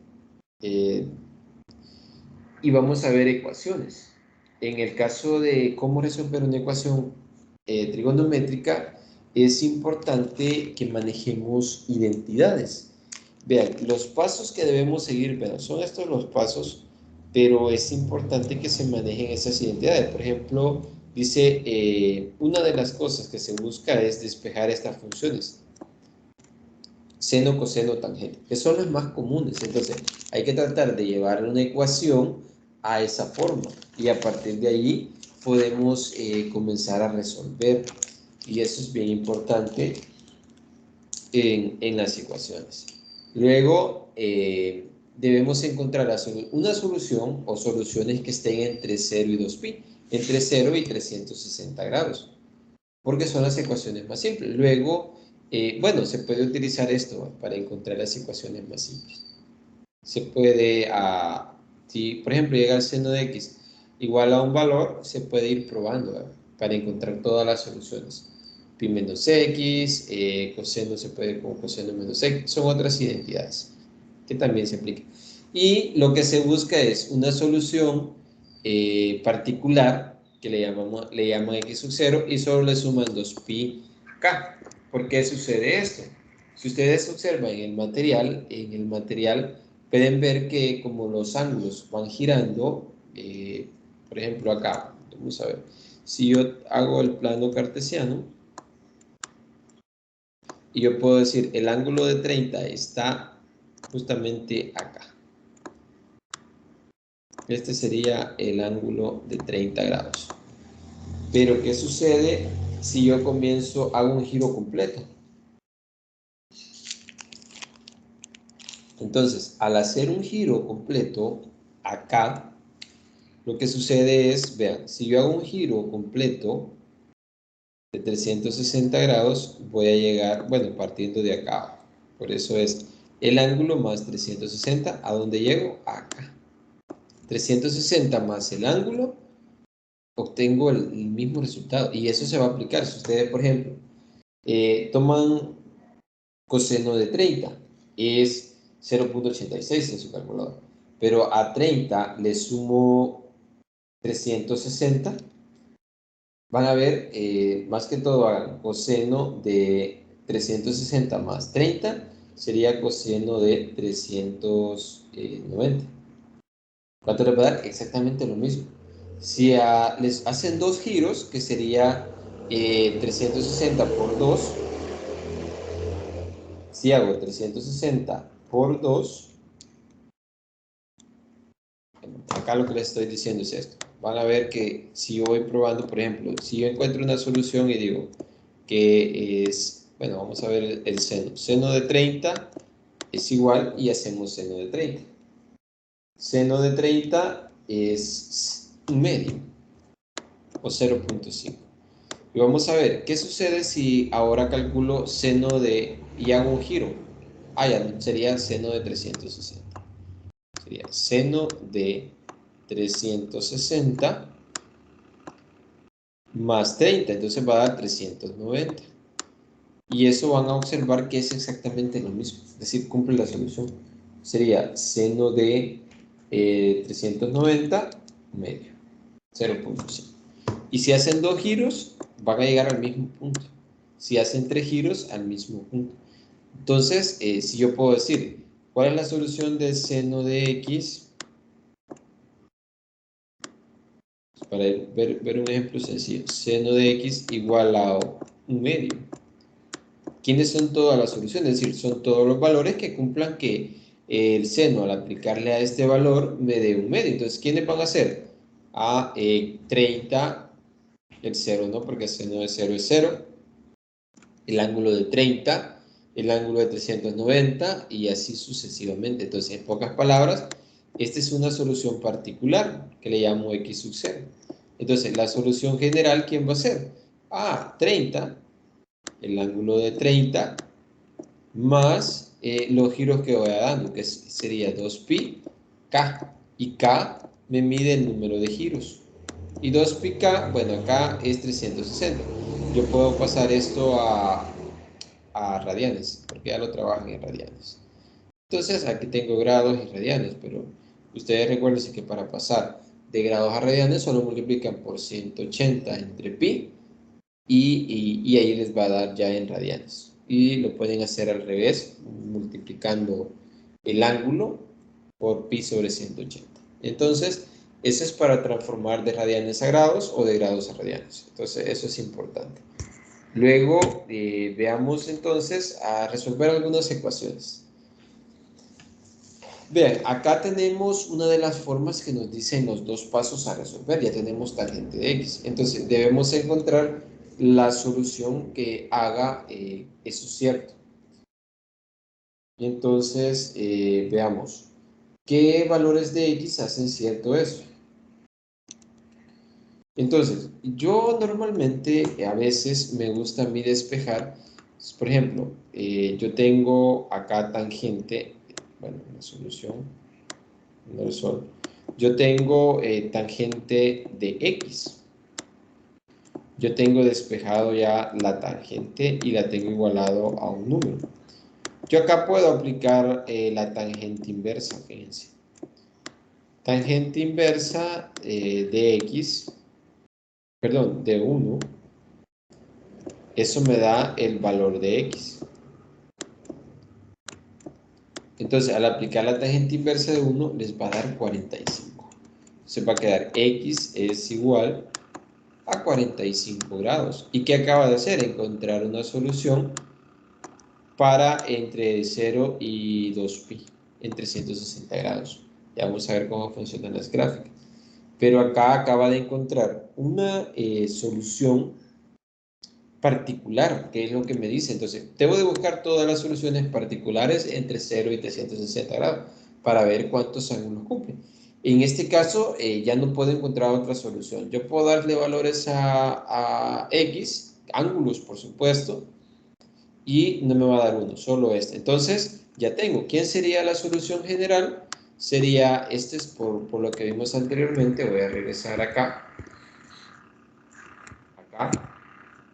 y vamos a ver ecuaciones. En el caso de cómo resolver una ecuación trigonométrica, es importante que manejemos identidades. Vean, los pasos que debemos seguir, bueno, son estos los pasos, pero es importante que se manejen esas identidades. Por ejemplo, dice, una de las cosas que se busca es despejar estas funciones, seno, coseno, tangente, que son las más comunes. Entonces, hay que tratar de llevar una ecuación a esa forma y a partir de allí podemos comenzar a resolver. Y eso es bien importante en las ecuaciones. Luego, debemos encontrar una solución o soluciones que estén entre 0 y 2pi, entre 0 y 360 grados, porque son las ecuaciones más simples. Luego, bueno, se puede utilizar esto para encontrar las ecuaciones más simples. Se puede, si por ejemplo llega el seno de x igual a un valor, se puede ir probando para encontrar todas las soluciones. Pi menos x, coseno se puede con coseno menos x, son otras identidades que también se aplican. Y lo que se busca es una solución particular que le llaman x sub 0 y solo le suman 2pi k. ¿Por qué sucede esto? Si ustedes observan en el material pueden ver que como los ángulos van girando, por ejemplo acá, vamos a ver, si yo hago el plano cartesiano, y yo puedo decir el ángulo de 30 está justamente acá. Este sería el ángulo de 30 grados. Pero ¿qué sucede si yo hago un giro completo? Entonces, al hacer un giro completo acá, lo que sucede es, vean, si yo hago un giro completo de 360 grados, voy a llegar, bueno, partiendo de acá. Por eso es el ángulo más 360, ¿a dónde llego? Acá. 360 más el ángulo, obtengo el mismo resultado. Y eso se va a aplicar. Si ustedes, por ejemplo, toman coseno de 30, es 0.86 en su calculador. Pero a 30 le sumo 360, van a ver, más que todo, hagan coseno de 360 más 30, sería coseno de 390. ¿Cuánto le va a dar? Exactamente lo mismo. Si les hacen dos giros, que sería 360 por 2, si hago 360 por 2, acá lo que les estoy diciendo es esto. Van a ver que si yo voy probando, por ejemplo, si yo encuentro una solución y digo que es, bueno, vamos a ver el seno. Seno de 30 es igual y hacemos seno de 30. Seno de 30 es un medio o 0.5. Y vamos a ver, ¿qué sucede si ahora calculo seno y hago un giro? Ya, sería seno de 360. Sería seno de 360 más 30, entonces va a dar 390. Y eso van a observar que es exactamente lo mismo, es decir, cumple la solución. Sería seno de 390 medio, 0.5. Y si hacen dos giros, van a llegar al mismo punto. Si hacen tres giros, al mismo punto. Entonces, si yo puedo decir, ¿cuál es la solución del seno de x? para ver un ejemplo sencillo, seno de x igual a 1/2. ¿Quiénes son todas las soluciones? Es decir, son todos los valores que cumplan que el seno al aplicarle a este valor me dé 1/2. Entonces, ¿quiénes van a ser? 30, el 0, ¿no? Porque el seno de 0 es 0. El ángulo de 30, el ángulo de 390 y así sucesivamente. Entonces, en pocas palabras, esta es una solución particular que le llamo x sub 0. Entonces, la solución general, ¿quién va a ser? 30, el ángulo de 30, más los giros que voy dando, que sería 2pi k. Y k me mide el número de giros. Y 2pi k, bueno, acá es 360. Yo puedo pasar esto a radianes, porque ya lo trabajan en radianes. Entonces, aquí tengo grados y radianes, pero ustedes recuerden que para pasar de grados a radianes solo multiplican por 180 entre pi y ahí les va a dar ya en radianes. Y lo pueden hacer al revés, multiplicando el ángulo por pi sobre 180. Entonces, eso es para transformar de radianes a grados o de grados a radianes. Entonces, eso es importante. Luego, veamos entonces a resolver algunas ecuaciones. Vean, acá tenemos una de las formas que nos dicen los dos pasos a resolver. Ya tenemos tangente de x. Entonces, debemos encontrar la solución que haga eso cierto. Y entonces, veamos, ¿qué valores de x hacen cierto eso? Entonces, yo normalmente a veces me gusta a mí despejar. Por ejemplo, yo tengo acá tangente, bueno, una solución, no el sol. Yo tengo tangente de x. Yo tengo despejado ya la tangente y la tengo igualado a un número. Yo acá puedo aplicar la tangente inversa, fíjense. Tangente inversa de x, perdón, de 1. Eso me da el valor de x. Entonces, al aplicar la tangente inversa de 1, les va a dar 45. Se va a quedar x es igual a 45 grados. ¿Y qué acaba de hacer? Encontrar una solución para entre 0 y 2pi, en 360 grados. Ya vamos a ver cómo funcionan las gráficas. Pero acá acaba de encontrar una solución particular, que es lo que me dice. Entonces, debo de buscar todas las soluciones particulares entre 0 y 360 grados para ver cuántos ángulos cumplen. En este caso, ya no puedo encontrar otra solución. Yo puedo darle valores a x, ángulos, por supuesto, y no me va a dar uno, solo este. Entonces, ya tengo. ¿Quién sería la solución general? Sería, este es por lo que vimos anteriormente. Voy a regresar acá.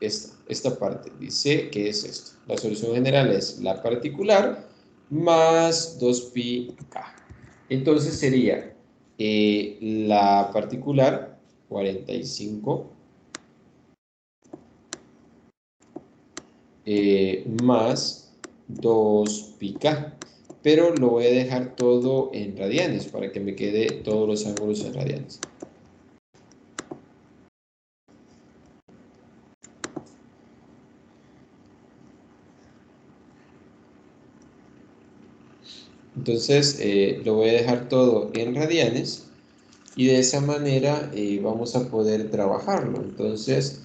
Esta parte dice que es esto. La solución general es la particular más 2pi k. Entonces sería la particular 45 más 2pi k. Pero lo voy a dejar todo en radianes para que me quede todos los ángulos en radianes. Entonces lo voy a dejar todo en radianes y de esa manera vamos a poder trabajarlo. Entonces,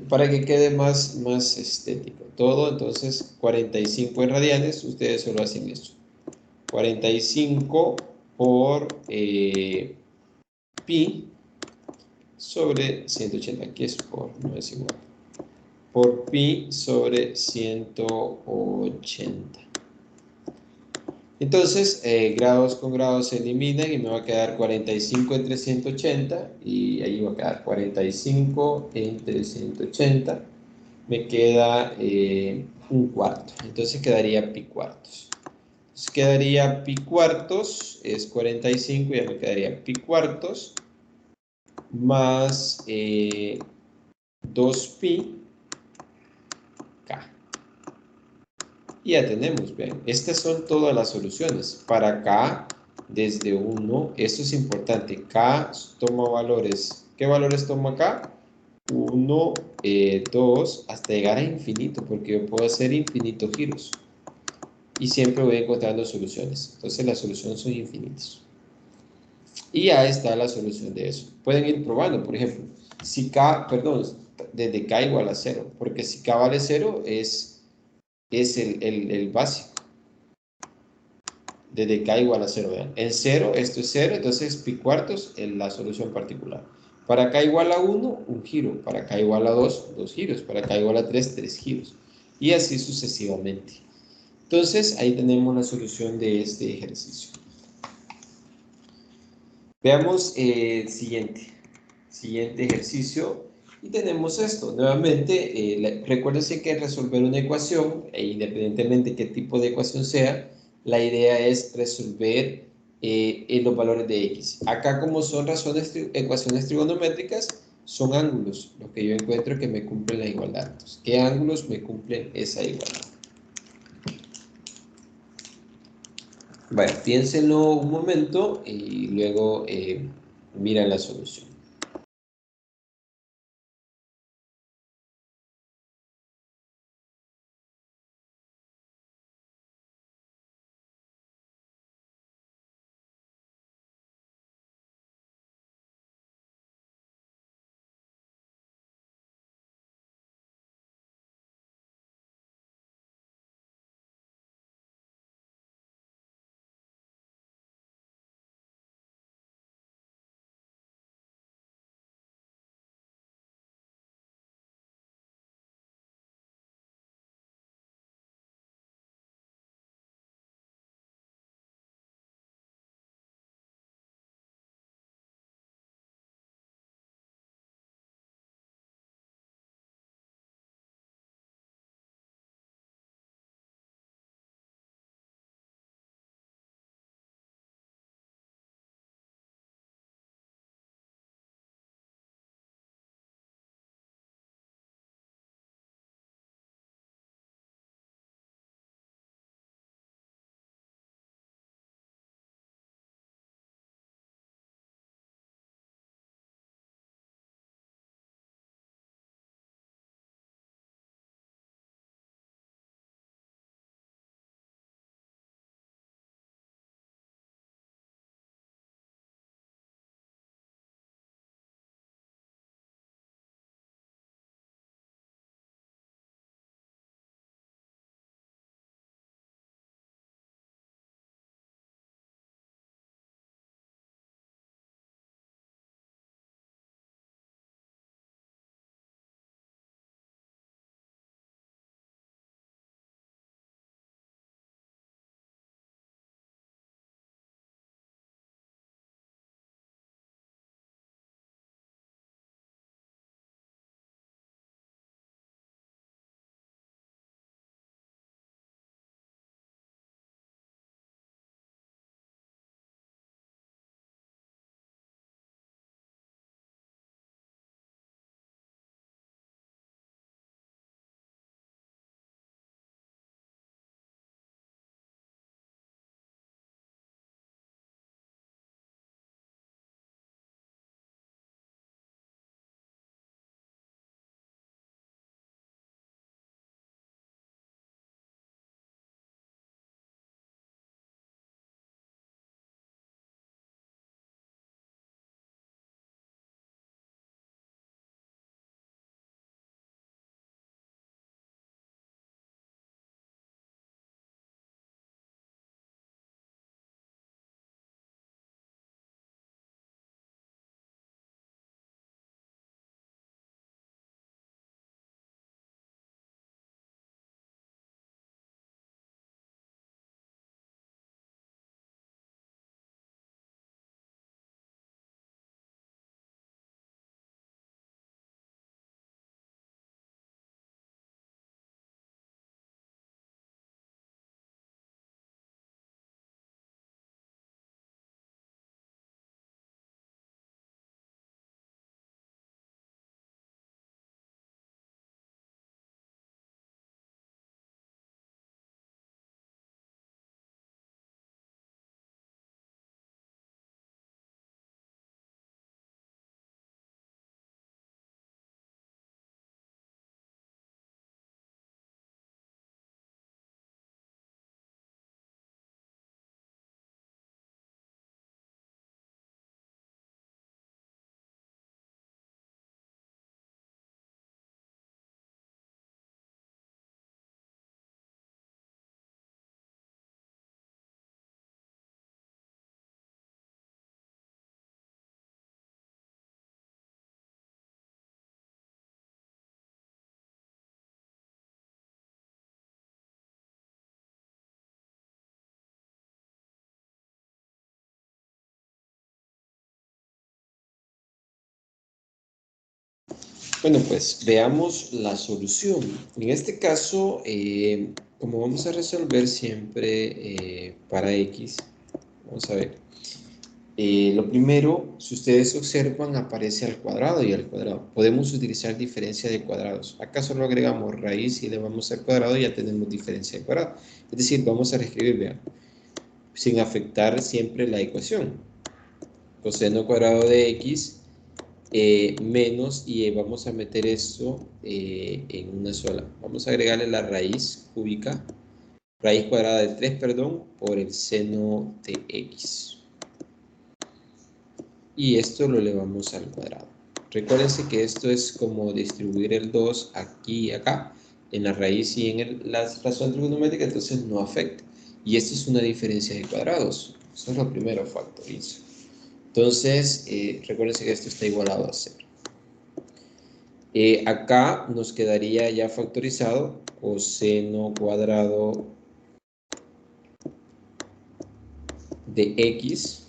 para que quede más estético todo, entonces 45 en radianes, ustedes solo hacen esto. 45 por pi sobre 180, aquí es por, no es igual, por pi sobre 180. Entonces, grados con grados se eliminan y me va a quedar 45 entre 180 y ahí va a quedar 45 entre 180. Me queda un cuarto. Entonces quedaría pi cuartos. Entonces quedaría pi cuartos, es 45, ya me quedaría pi cuartos más 2pi k. Y ya tenemos, vean, estas son todas las soluciones. Para k, desde 1, esto es importante, k toma valores ¿Qué valores tomo acá? 1, 2, hasta llegar a infinito, porque yo puedo hacer infinitos giros. Y siempre voy encontrando soluciones. Entonces las soluciones son infinitas. Y ya está la solución de eso. Pueden ir probando, por ejemplo, si K, perdón, desde K igual a 0, porque si K vale 0 es el básico. Desde K igual a 0, vean. En 0, esto es 0, entonces pi cuartos en la solución particular. Para K igual a 1, un giro. Para K igual a 2, dos giros. Para K igual a 3, tres giros. Y así sucesivamente. Entonces, ahí tenemos la solución de este ejercicio. Veamos el siguiente ejercicio. Y tenemos esto. Nuevamente, recuérdense que resolver una ecuación, e independientemente de qué tipo de ecuación sea, la idea es resolver en los valores de x. Acá, como son ecuaciones trigonométricas, son ángulos, los que yo encuentro que me cumplen la igualdad. Entonces, ¿qué ángulos me cumplen esa igualdad? Bueno, piénsenlo un momento y luego miran la solución. Bueno, pues veamos la solución. En este caso, como vamos a resolver siempre para X, vamos a ver. Lo primero, si ustedes observan, aparece al cuadrado y al cuadrado. Podemos utilizar diferencia de cuadrados. Acá solo agregamos raíz y le vamos al cuadrado y ya tenemos diferencia de cuadrado. Es decir, vamos a reescribir, vean, sin afectar siempre la ecuación. Coseno cuadrado de X menos, y vamos a meter esto en una sola. Vamos a agregarle la raíz cúbica, raíz cuadrada de 3, perdón, por el seno de X. Y esto lo elevamos al cuadrado. Recuérdense que esto es como distribuir el 2 aquí y acá, en la raíz y en la razón trigonométrica, entonces no afecta. Y esto es una diferencia de cuadrados. Eso es lo primero, factorizo. Entonces, recuérdense que esto está igualado a 0. Acá nos quedaría ya factorizado coseno cuadrado de X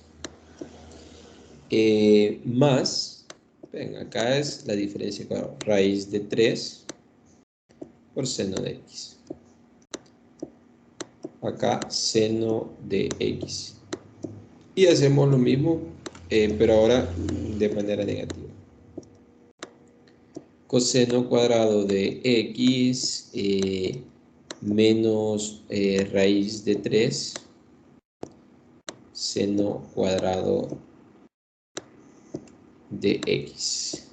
más, ven, acá es la diferencia, claro, raíz de 3 por seno de X. Acá seno de X. Y hacemos lo mismo, pero ahora de manera negativa. Coseno cuadrado de X menos raíz de 3 seno cuadrado de X.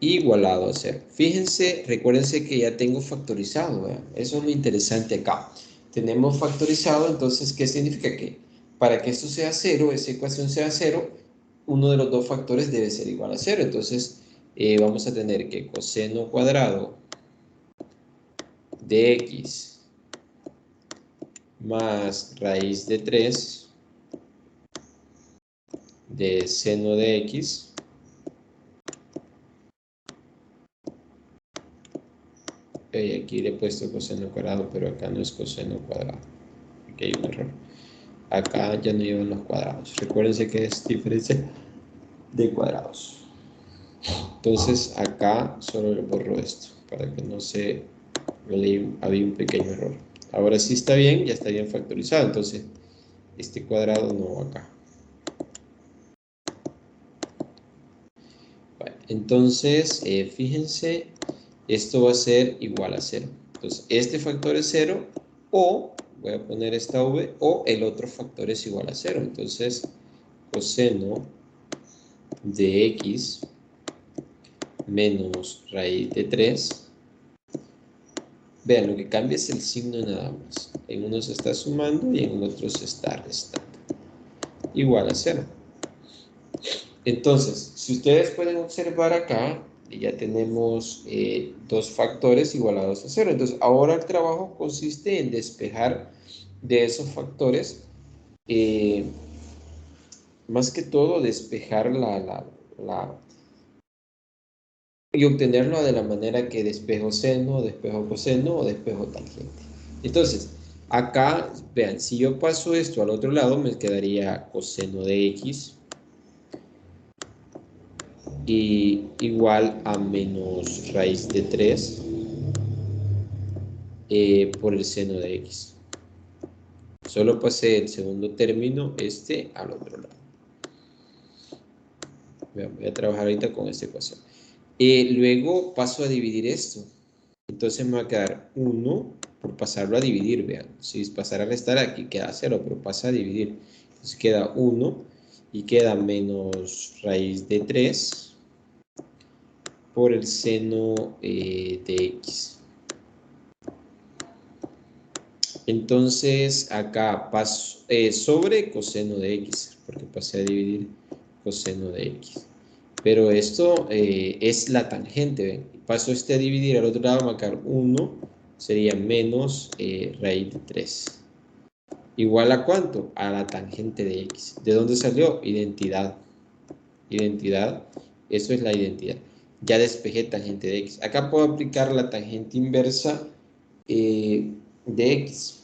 Igualado a 0. Fíjense, recuérdense que ya tengo factorizado, ¿verdad? Eso es lo interesante acá. Tenemos factorizado, entonces, ¿qué significa? Que para que esto sea 0, esa ecuación sea 0, uno de los dos factores debe ser igual a 0. Entonces, vamos a tener que coseno cuadrado de X más raíz de 3 de seno de X aquí le he puesto coseno cuadrado, pero acá no es coseno cuadrado. Aquí hay un error. Acá ya no llevan los cuadrados. Recuérdense que es diferencia de cuadrados. Entonces acá solo le borro esto para que no se había un pequeño error. Ahora sí está bien, ya está bien factorizado. Entonces este cuadrado no va acá. Vale, entonces fíjense, esto va a ser igual a 0. Entonces este factor es 0 o, voy a poner esta v, o el otro factor es igual a 0. Entonces coseno de X menos raíz de 3. Vean, lo que cambia es el signo nada más. En uno se está sumando y en el otro se está restando. Igual a 0. Entonces, si ustedes pueden observar acá, ya tenemos dos factores igualados a 0. Entonces, ahora el trabajo consiste en despejar de esos factores, más que todo despejar y obtenerlo de la manera que despejo seno, despejo coseno o despejo tangente. Entonces, acá, vean, si yo paso esto al otro lado, me quedaría coseno de X y igual a menos raíz de 3 por el seno de X. Solo pasé el segundo término, este, al otro lado. Vean, voy a trabajar ahorita con esta ecuación. Luego paso a dividir esto. Entonces me va a quedar 1 por pasarlo a dividir, vean. Si es pasar a restar, aquí queda 0, pero pasa a dividir. Entonces queda 1 y queda menos raíz de 3 por el seno de X. Entonces acá paso sobre coseno de X, porque pasé a dividir coseno de X. Pero esto es la tangente, ¿ven? Paso este a dividir al otro lado, va a quedar 1, sería menos raíz de 3. ¿Igual a cuánto? A la tangente de X. ¿De dónde salió? Identidad. Identidad, eso es la identidad. Ya despejé tangente de X. Acá puedo aplicar la tangente inversa de X.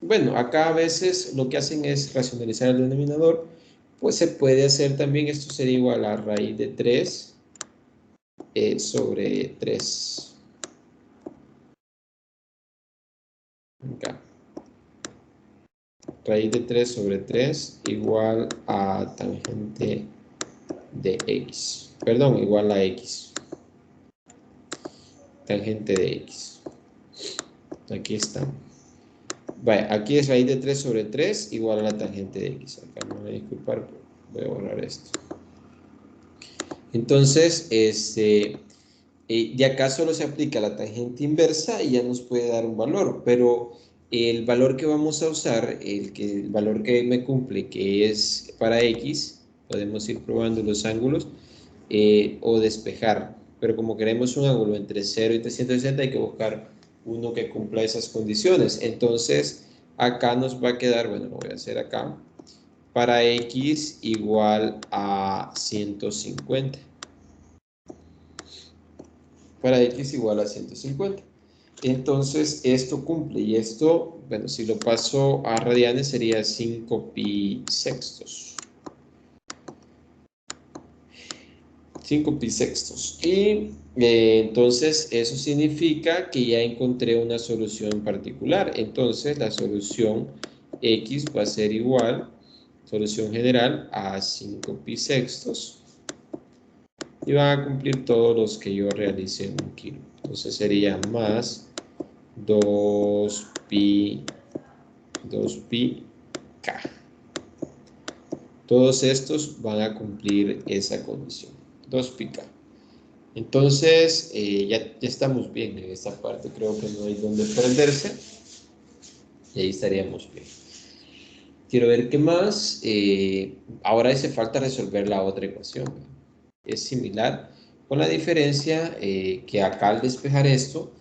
Bueno, acá a veces lo que hacen es racionalizar el denominador. Pues se puede hacer también, esto sería igual a raíz de 3 sobre 3. Acá. Raíz de 3 sobre 3 igual a tangente de x. Perdón, igual a x. Tangente de x. Aquí está. Vale, aquí es raíz de 3 sobre 3 igual a la tangente de x. Acá me voy a disculpar, voy a borrar esto. Entonces, de acá solo se aplica la tangente inversa y ya nos puede dar un valor, pero el valor que vamos a usar, el valor que me cumple, que es para x, podemos ir probando los ángulos o despejar, pero como queremos un ángulo entre 0 y 360 hay que buscar uno que cumpla esas condiciones. Entonces, acá nos va a quedar, bueno, lo voy a hacer acá, para x igual a 150. Para x igual a 150. Entonces, esto cumple y esto, bueno, si lo paso a radianes sería 5 pi sextos. 5 pi sextos. Y entonces eso significa que ya encontré una solución particular. Entonces, la solución x va a ser igual, solución general, a 5 pi sextos. Y van a cumplir todos los que yo realicé en un kilo. Entonces sería más 2pi k. Todos estos van a cumplir esa condición. 2pi k. Entonces, ya estamos bien en esta parte. Creo que no hay donde perderse. Y ahí estaríamos bien. Quiero ver qué más. Ahora hace falta resolver la otra ecuación. Es similar, con la diferencia que acá al despejar esto,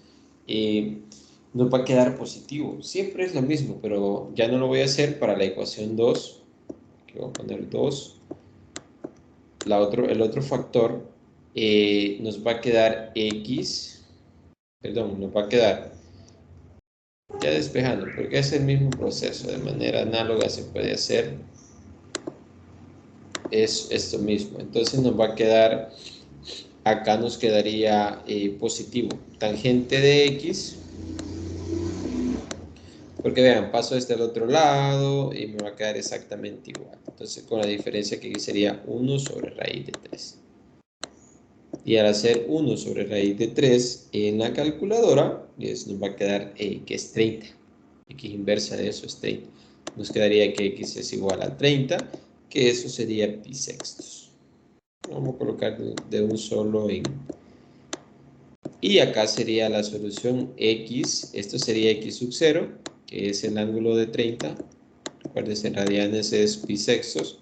nos va a quedar positivo. Siempre es lo mismo, pero ya no lo voy a hacer para la ecuación 2. Aquí voy a poner 2. El otro factor nos va a quedar x. Perdón, nos va a quedar ya despejando, porque es el mismo proceso. De manera análoga se puede hacer. Es esto mismo. Entonces nos va a quedar, acá nos quedaría positivo. Tangente de x. Porque vean, paso desde el otro lado y me va a quedar exactamente igual. Entonces, con la diferencia que aquí sería 1 sobre raíz de 3. Y al hacer 1 sobre raíz de 3 en la calculadora, nos va a quedar que es 30. X inversa de eso es 30. Nos quedaría que x es igual a 30, que eso sería pi sextos. Vamos a colocar de un solo en... Y acá sería la solución x, esto sería x sub 0, que es el ángulo de 30. Recuerden, en radianes es pi sextos.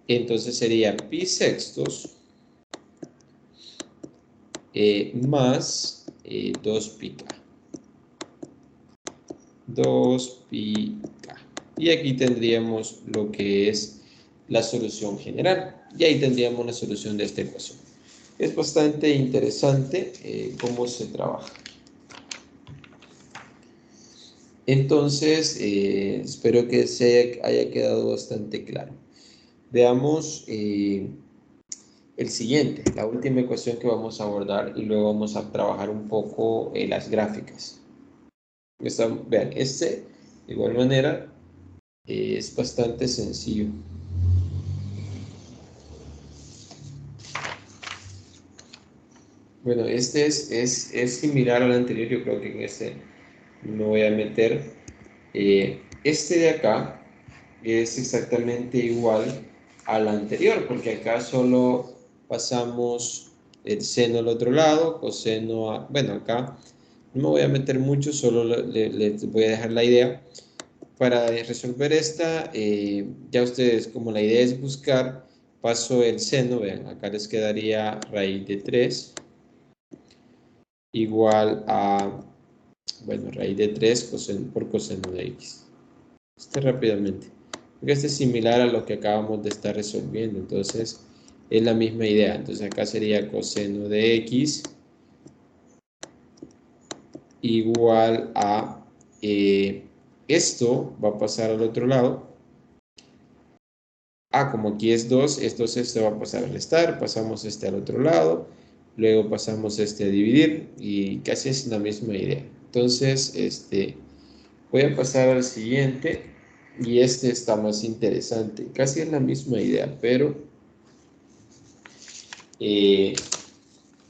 Entonces sería pi sextos más 2pi k. 2pi k. Y aquí tendríamos lo que es la solución general. Y ahí tendríamos la solución de esta ecuación. Es bastante interesante cómo se trabaja. Entonces, espero que se haya quedado bastante claro. Veamos el siguiente, la última ecuación que vamos a abordar y luego vamos a trabajar un poco las gráficas. Vean, de igual manera, es bastante sencillo. Bueno, este es similar al anterior, yo creo que en este me voy a meter. Este de acá es exactamente igual al anterior, porque acá solo pasamos el seno al otro lado, coseno a... Bueno, acá no me voy a meter mucho, solo les voy a dejar la idea. Para resolver esta, ya ustedes, como la idea es buscar, paso el seno, vean, acá les quedaría raíz de 3 igual a, bueno, raíz de 3 por coseno de x. Rápidamente, porque este es similar a lo que acabamos de estar resolviendo, entonces es la misma idea. Entonces acá sería coseno de x igual a esto va a pasar al otro lado. Como aquí es 2, esto se va a pasar al estar, pasamos este al otro lado, luego pasamos a dividir y casi es la misma idea. Entonces, voy a pasar al siguiente y está más interesante. Casi es la misma idea, pero en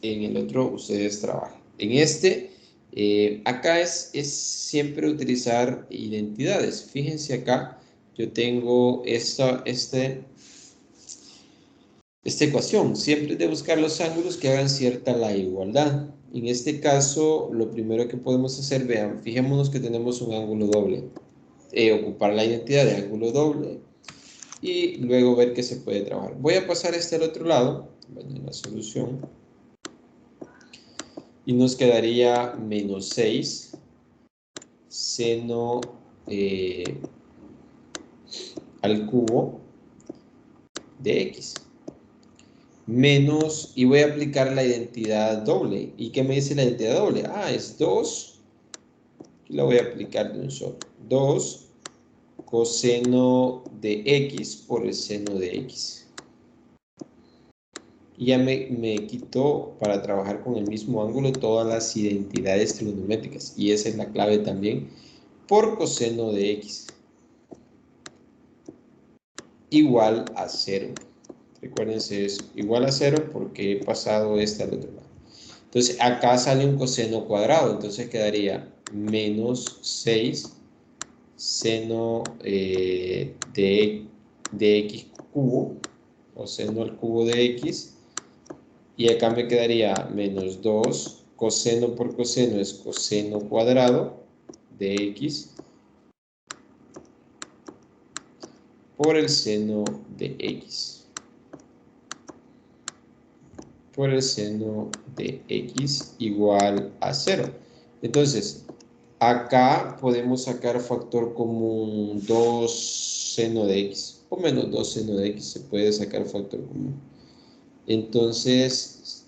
el otro ustedes trabajan. En acá es siempre utilizar identidades. Fíjense acá, yo tengo esta ecuación. Siempre es de buscar los ángulos que hagan cierta la igualdad. En este caso, lo primero que podemos hacer, vean, fijémonos que tenemos un ángulo doble. Ocupar la identidad de ángulo doble y luego ver qué se puede trabajar. Voy a pasar al otro lado, en la solución, y nos quedaría menos 6 seno al cubo de x. Menos, y voy a aplicar la identidad doble. ¿Y qué me dice la identidad doble? Ah, es 2, la voy a aplicar de un solo. 2 coseno de x por el seno de x. Y ya me quitó para trabajar con el mismo ángulo todas las identidades trigonométricas. Y esa es la clave también, por coseno de x. Igual a 0. Recuérdense eso, igual a 0 porque he pasado al otro lado. Entonces acá sale un coseno cuadrado, entonces quedaría menos 6 seno de x cubo, o seno al cubo de x, y acá me quedaría menos 2, coseno por coseno es coseno cuadrado de x, por el seno de x. Por el seno de x igual a 0. Entonces, acá podemos sacar factor común 2 seno de x, o menos 2 seno de x, se puede sacar factor común. Entonces,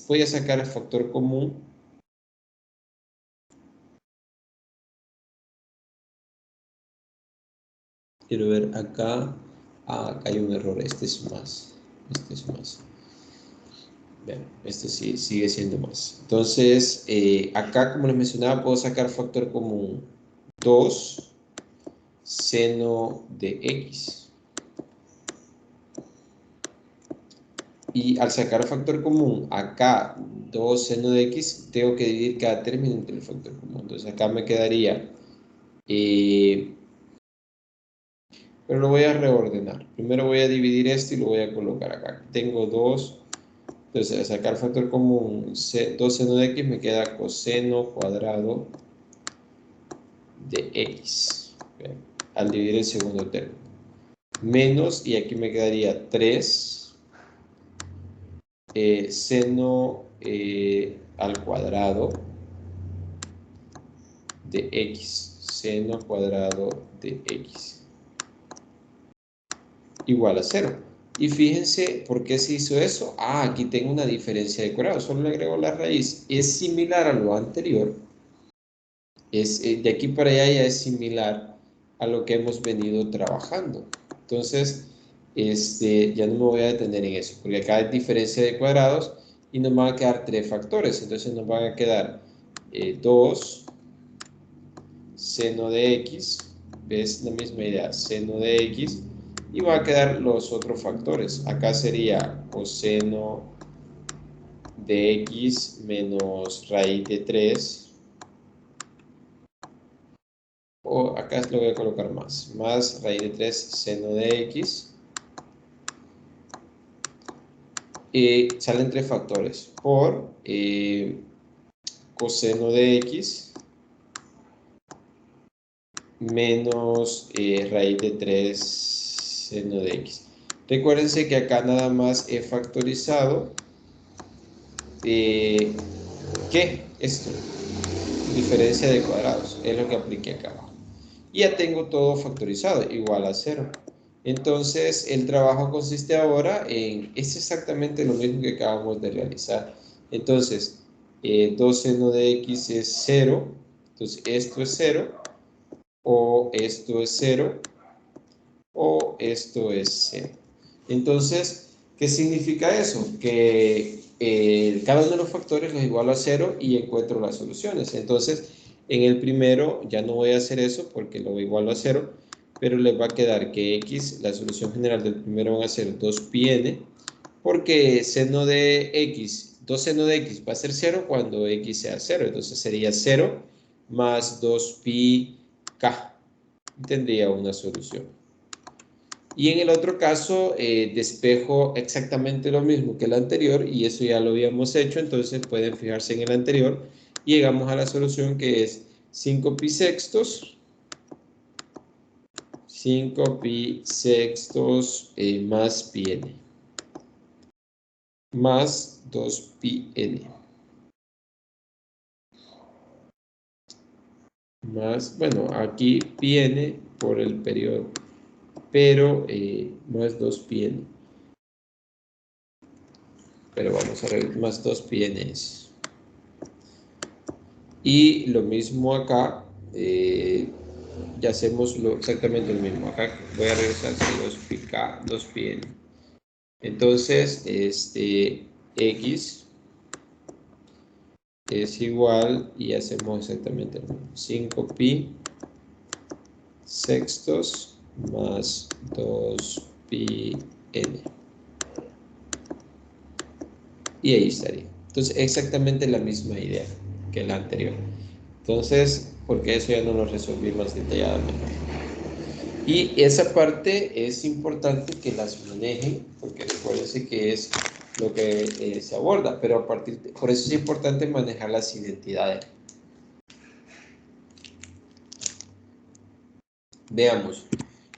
voy a sacar el factor común. Quiero ver acá. Acá hay un error, este es más. Bien, esto sí, sigue siendo más. Entonces, acá, como les mencionaba, puedo sacar factor común 2 seno de x. Y al sacar factor común, acá 2 seno de x, tengo que dividir cada término entre el factor común. Entonces, acá me quedaría... pero lo voy a reordenar. Primero voy a dividir esto y lo voy a colocar acá. Tengo 2... Entonces, al sacar factor común 2 seno de x, me queda coseno cuadrado de x. Bien, al dividir el segundo término. Menos, y aquí me quedaría 3 seno al cuadrado de x. Seno cuadrado de x. Igual a 0. Y fíjense por qué se hizo eso. Aquí tengo una diferencia de cuadrado. Solo le agrego la raíz. Es similar a lo anterior. De aquí para allá ya es similar a lo que hemos venido trabajando. Entonces, ya no me voy a detener en eso, porque acá es diferencia de cuadrados y nos van a quedar 3 factores. Entonces nos van a quedar 2 seno de x, ¿ves? La misma idea, seno de x, y va a quedar los otros factores. Acá sería coseno de x menos raíz de 3, o acá lo voy a colocar más raíz de 3 seno de x, y salen 3 factores por coseno de x menos raíz de 3 seno de x. Recuérdense que acá nada más he factorizado ¿qué? Esto, diferencia de cuadrados, es lo que apliqué acá abajo. Y ya tengo todo factorizado, igual a 0. Entonces, el trabajo consiste ahora es exactamente lo mismo que acabamos de realizar. Entonces, 2 seno de x es 0. Entonces, esto es 0. O esto es 0. O esto es 0. Entonces, ¿Qué significa eso? Que cada uno de los factores los igualo a 0 y encuentro las soluciones. Entonces, en el primero ya no voy a hacer eso porque lo igualo a 0, pero les va a quedar que x, la solución general del primero van a ser 2πn, porque seno de x, 2 seno de x va a ser 0 cuando x sea 0. Entonces sería 0 más 2πk. Tendría una solución. Y en el otro caso, despejo exactamente lo mismo que el anterior, y eso ya lo habíamos hecho, entonces pueden fijarse en el anterior, y llegamos a la solución que es 5π sextos, 5π sextos más πn, más 2πn, más, bueno, aquí πn por el periodo, pero más 2πn. Pero vamos a ver, más 2πn es. Y lo mismo acá, ya hacemos exactamente lo mismo. Acá voy a regresar 2πn. Entonces, x es igual, y hacemos exactamente lo mismo. 5π sextos más 2πn. Y ahí estaría. Entonces, exactamente la misma idea que la anterior. Entonces, porque eso ya no lo resolví más detalladamente. Y esa parte es importante que las manejen, porque recuérdense que es lo que se aborda, pero por eso es importante manejar las identidades. Veamos,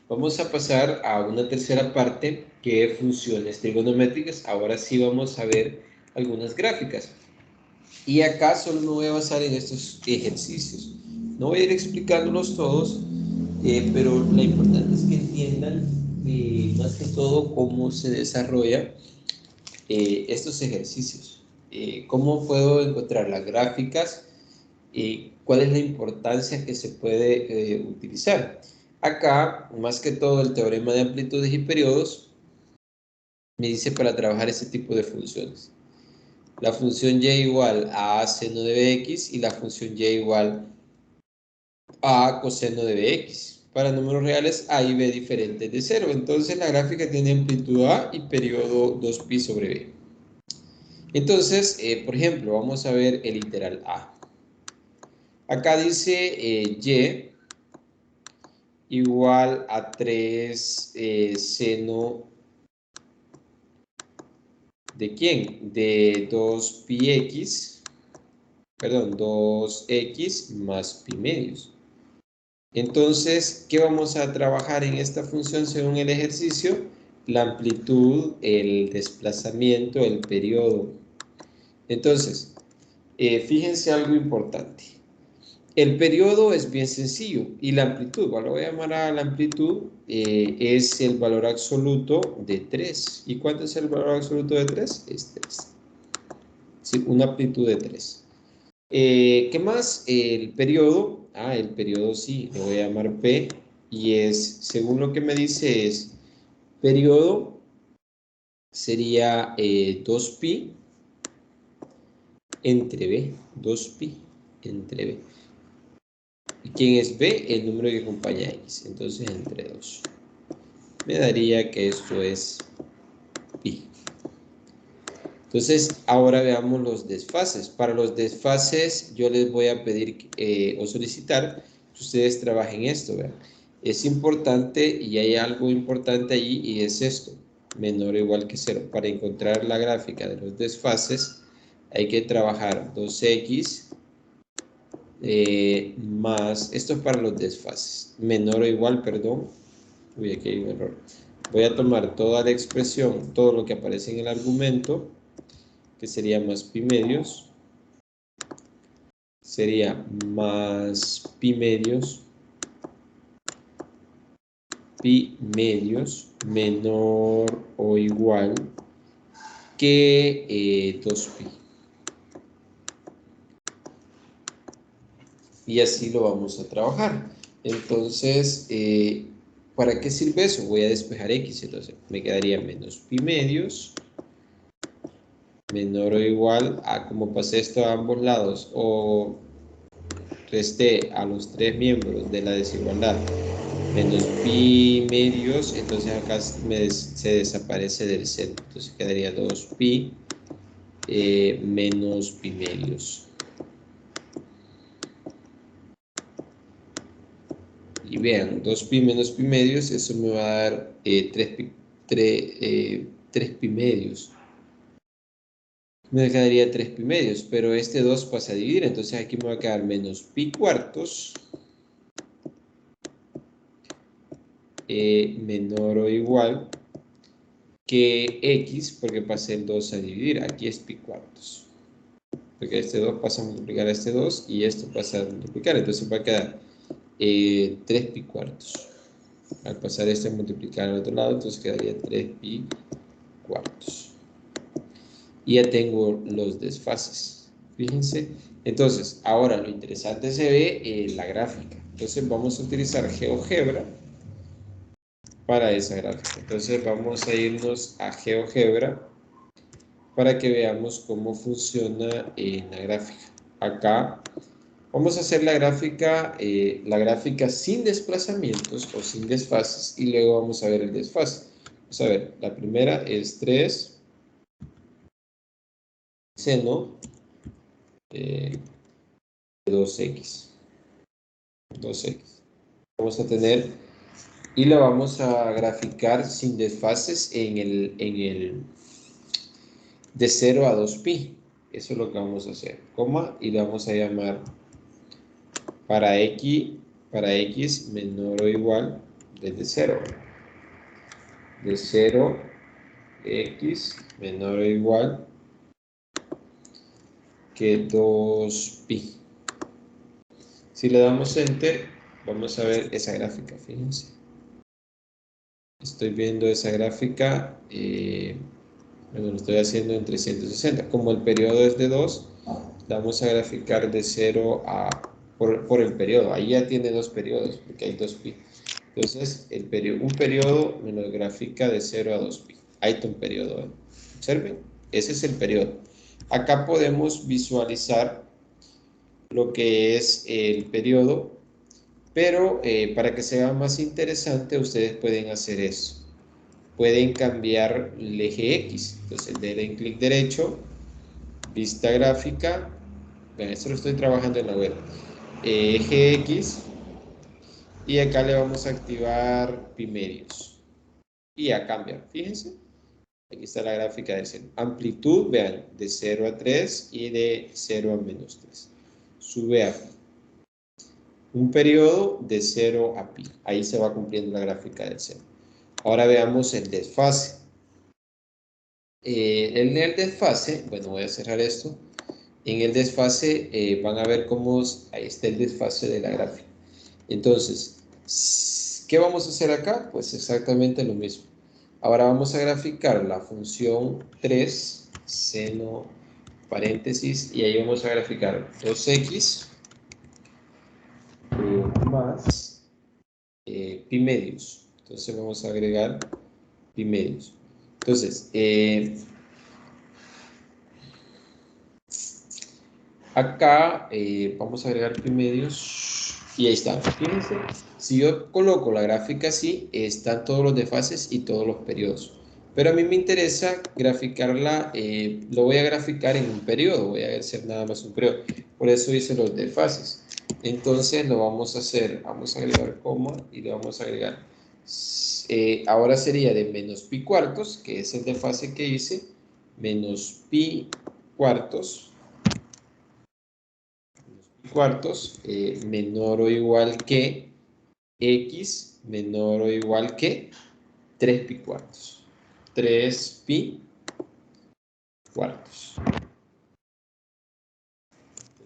vamos a pasar a una tercera parte que es funciones trigonométricas. Ahora sí vamos a ver algunas gráficas. Y acá solo me voy a basar en estos ejercicios. No voy a ir explicándolos todos, pero lo importante es que entiendan más que todo cómo se desarrolla estos ejercicios. Cómo puedo encontrar las gráficas, cuál es la importancia que se puede utilizar. Acá, más que todo, el teorema de amplitudes y periodos me dice para trabajar ese tipo de funciones. La función y igual a seno de bx y la función y igual a coseno de bx. Para números reales a y b diferentes de 0. Entonces la gráfica tiene amplitud a y periodo 2pi sobre b. Entonces, por ejemplo, vamos a ver el literal a. Acá dice y igual a 3 seno ¿de quién? De 2πx, perdón, 2x más pi medios. Entonces, ¿qué vamos a trabajar en esta función según el ejercicio? La amplitud, el desplazamiento, el periodo. Entonces, fíjense algo importante. El periodo es bien sencillo y la amplitud, lo voy a llamar a la amplitud, es el valor absoluto de 3. ¿Y cuánto es el valor absoluto de 3? Es 3. Sí, una amplitud de 3. ¿Qué más? El periodo, el periodo sí, lo voy a llamar P, y es, según lo que me dice es, periodo sería 2pi entre B, 2pi entre B. ¿Y quién es B? El número que acompaña a X, entonces entre 2. Me daría que esto es pi. Entonces, ahora veamos los desfases. Para los desfases, yo les voy a pedir o solicitar que ustedes trabajen esto. ¿Vean? Es importante, y hay algo importante allí, y es esto, menor o igual que 0. Para encontrar la gráfica de los desfases, hay que trabajar 2x más, esto es para los desfases, menor o igual, perdón, uy, aquí hay un error. Voy a tomar toda la expresión, todo lo que aparece en el argumento, que sería más pi medios, sería más pi medios menor o igual que 2pi. Y así lo vamos a trabajar. Entonces, ¿Para qué sirve eso? Voy a despejar x, entonces me quedaría menos pi medios menor o igual a, como pasé esto a ambos lados, o resté a los tres miembros de la desigualdad menos pi medios, entonces acá se desaparece del centro, entonces quedaría 2pi menos pi medios. Y vean, 2pi menos pi medios, eso me va a dar 3 pi medios. Me quedaría 3 pi medios, pero este 2 pasa a dividir, entonces aquí me va a quedar menos pi cuartos menor o igual que x, porque pasé el 2 a dividir, aquí es pi cuartos. Porque este 2 pasa a multiplicar a este 2 y esto pasa a multiplicar, entonces va a quedar 3 pi cuartos. Al pasar esto a multiplicar al otro lado, entonces quedaría 3 pi cuartos. Y ya tengo los desfases. Fíjense. Entonces, ahora lo interesante se ve en la gráfica. Entonces vamos a utilizar GeoGebra para esa gráfica. Entonces vamos a irnos a GeoGebra para que veamos cómo funciona la gráfica. Acá vamos a hacer la gráfica sin desplazamientos o sin desfases y luego vamos a ver el desfase. Vamos a ver, la primera es 3 seno 2x. 2x. Vamos a tener y la vamos a graficar sin desfases en el de 0 a 2pi. Eso es lo que vamos a hacer. Coma y le vamos a llamar para x menor o igual desde 0. De 0 x menor o igual que 2pi. Si le damos enter, vamos a ver esa gráfica, fíjense. Estoy viendo esa gráfica, bueno, lo estoy haciendo en 360. Como el periodo es de 2, vamos a graficar de 0 a, por el periodo. Ahí ya tiene dos periodos, porque hay 2pi. Entonces, un periodo me lo grafica de 0 a 2pi. Ahí está un periodo. Observen, ese es el periodo. Acá podemos visualizar lo que es el periodo, pero para que sea más interesante, ustedes pueden hacer eso. Pueden cambiar el eje X. Entonces, den clic derecho, vista gráfica. Vean, esto lo estoy trabajando en la web. Eje X. Y acá le vamos a activar pi medios. Y a cambiar, fíjense. Aquí está la gráfica del seno. Amplitud, vean, de 0 a 3 y de 0 a menos 3. Sube a pi. Un periodo de 0 a pi. Ahí se va cumpliendo la gráfica del seno. Ahora veamos el desfase. En el desfase, bueno, voy a cerrar esto. En el desfase van a ver cómo ahí está el desfase de la gráfica. Entonces, ¿qué vamos a hacer acá? Pues exactamente lo mismo. Ahora vamos a graficar la función 3, seno, paréntesis, y ahí vamos a graficar 2x más pi medios. Entonces vamos a agregar pi medios. Entonces, acá vamos a agregar pi medios y ahí está. Fíjense, si yo coloco la gráfica así, están todos los desfases y todos los periodos. Pero a mí me interesa graficarla, lo voy a graficar en un periodo, voy a hacer nada más un periodo. Por eso hice los desfases. Entonces lo vamos a hacer, vamos a agregar coma y le vamos a agregar. Ahora sería de menos pi cuartos, que es el desfase que hice, menos pi cuartos menor o igual que x menor o igual que 3 pi cuartos. 3 pi cuartos.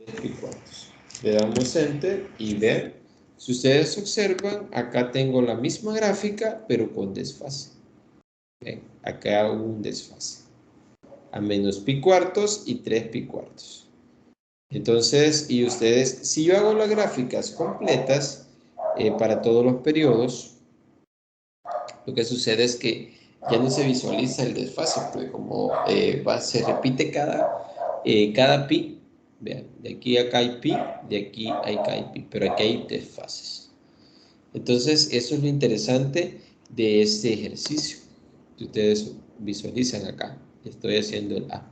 3 pi cuartos. Le damos enter y ven. Si ustedes observan, acá tengo la misma gráfica, pero con desfase. ¿Ven? Acá hubo un desfase. A menos pi cuartos y 3 pi cuartos. Entonces, y ustedes, si yo hago las gráficas completas para todos los periodos, lo que sucede es que ya no se visualiza el desfase, porque como se repite cada pi, vean, de aquí acá hay pi, de aquí acá hay pi, pero aquí hay desfases. Entonces, eso es lo interesante de este ejercicio. Si ustedes visualizan acá, estoy haciendo el A.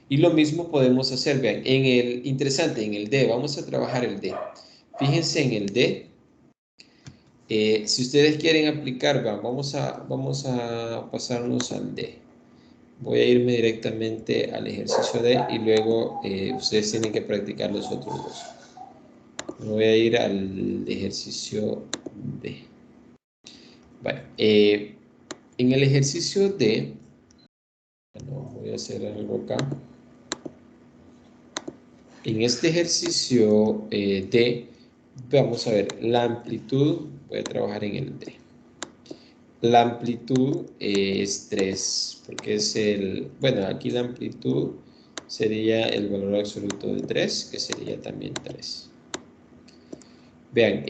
Y lo mismo podemos hacer, vean, en el D, vamos a trabajar el D. Fíjense en el D. Si ustedes quieren aplicar, vamos a pasarnos al D. Voy a irme directamente al ejercicio D y luego ustedes tienen que practicar los otros dos. Me voy a ir al ejercicio D. Bueno, en el ejercicio D, bueno, voy a hacer algo acá. En este ejercicio D, vamos a ver la amplitud, voy a trabajar en el D. La amplitud es 3, porque es bueno, aquí la amplitud sería el valor absoluto de 3, que sería también 3. Vean,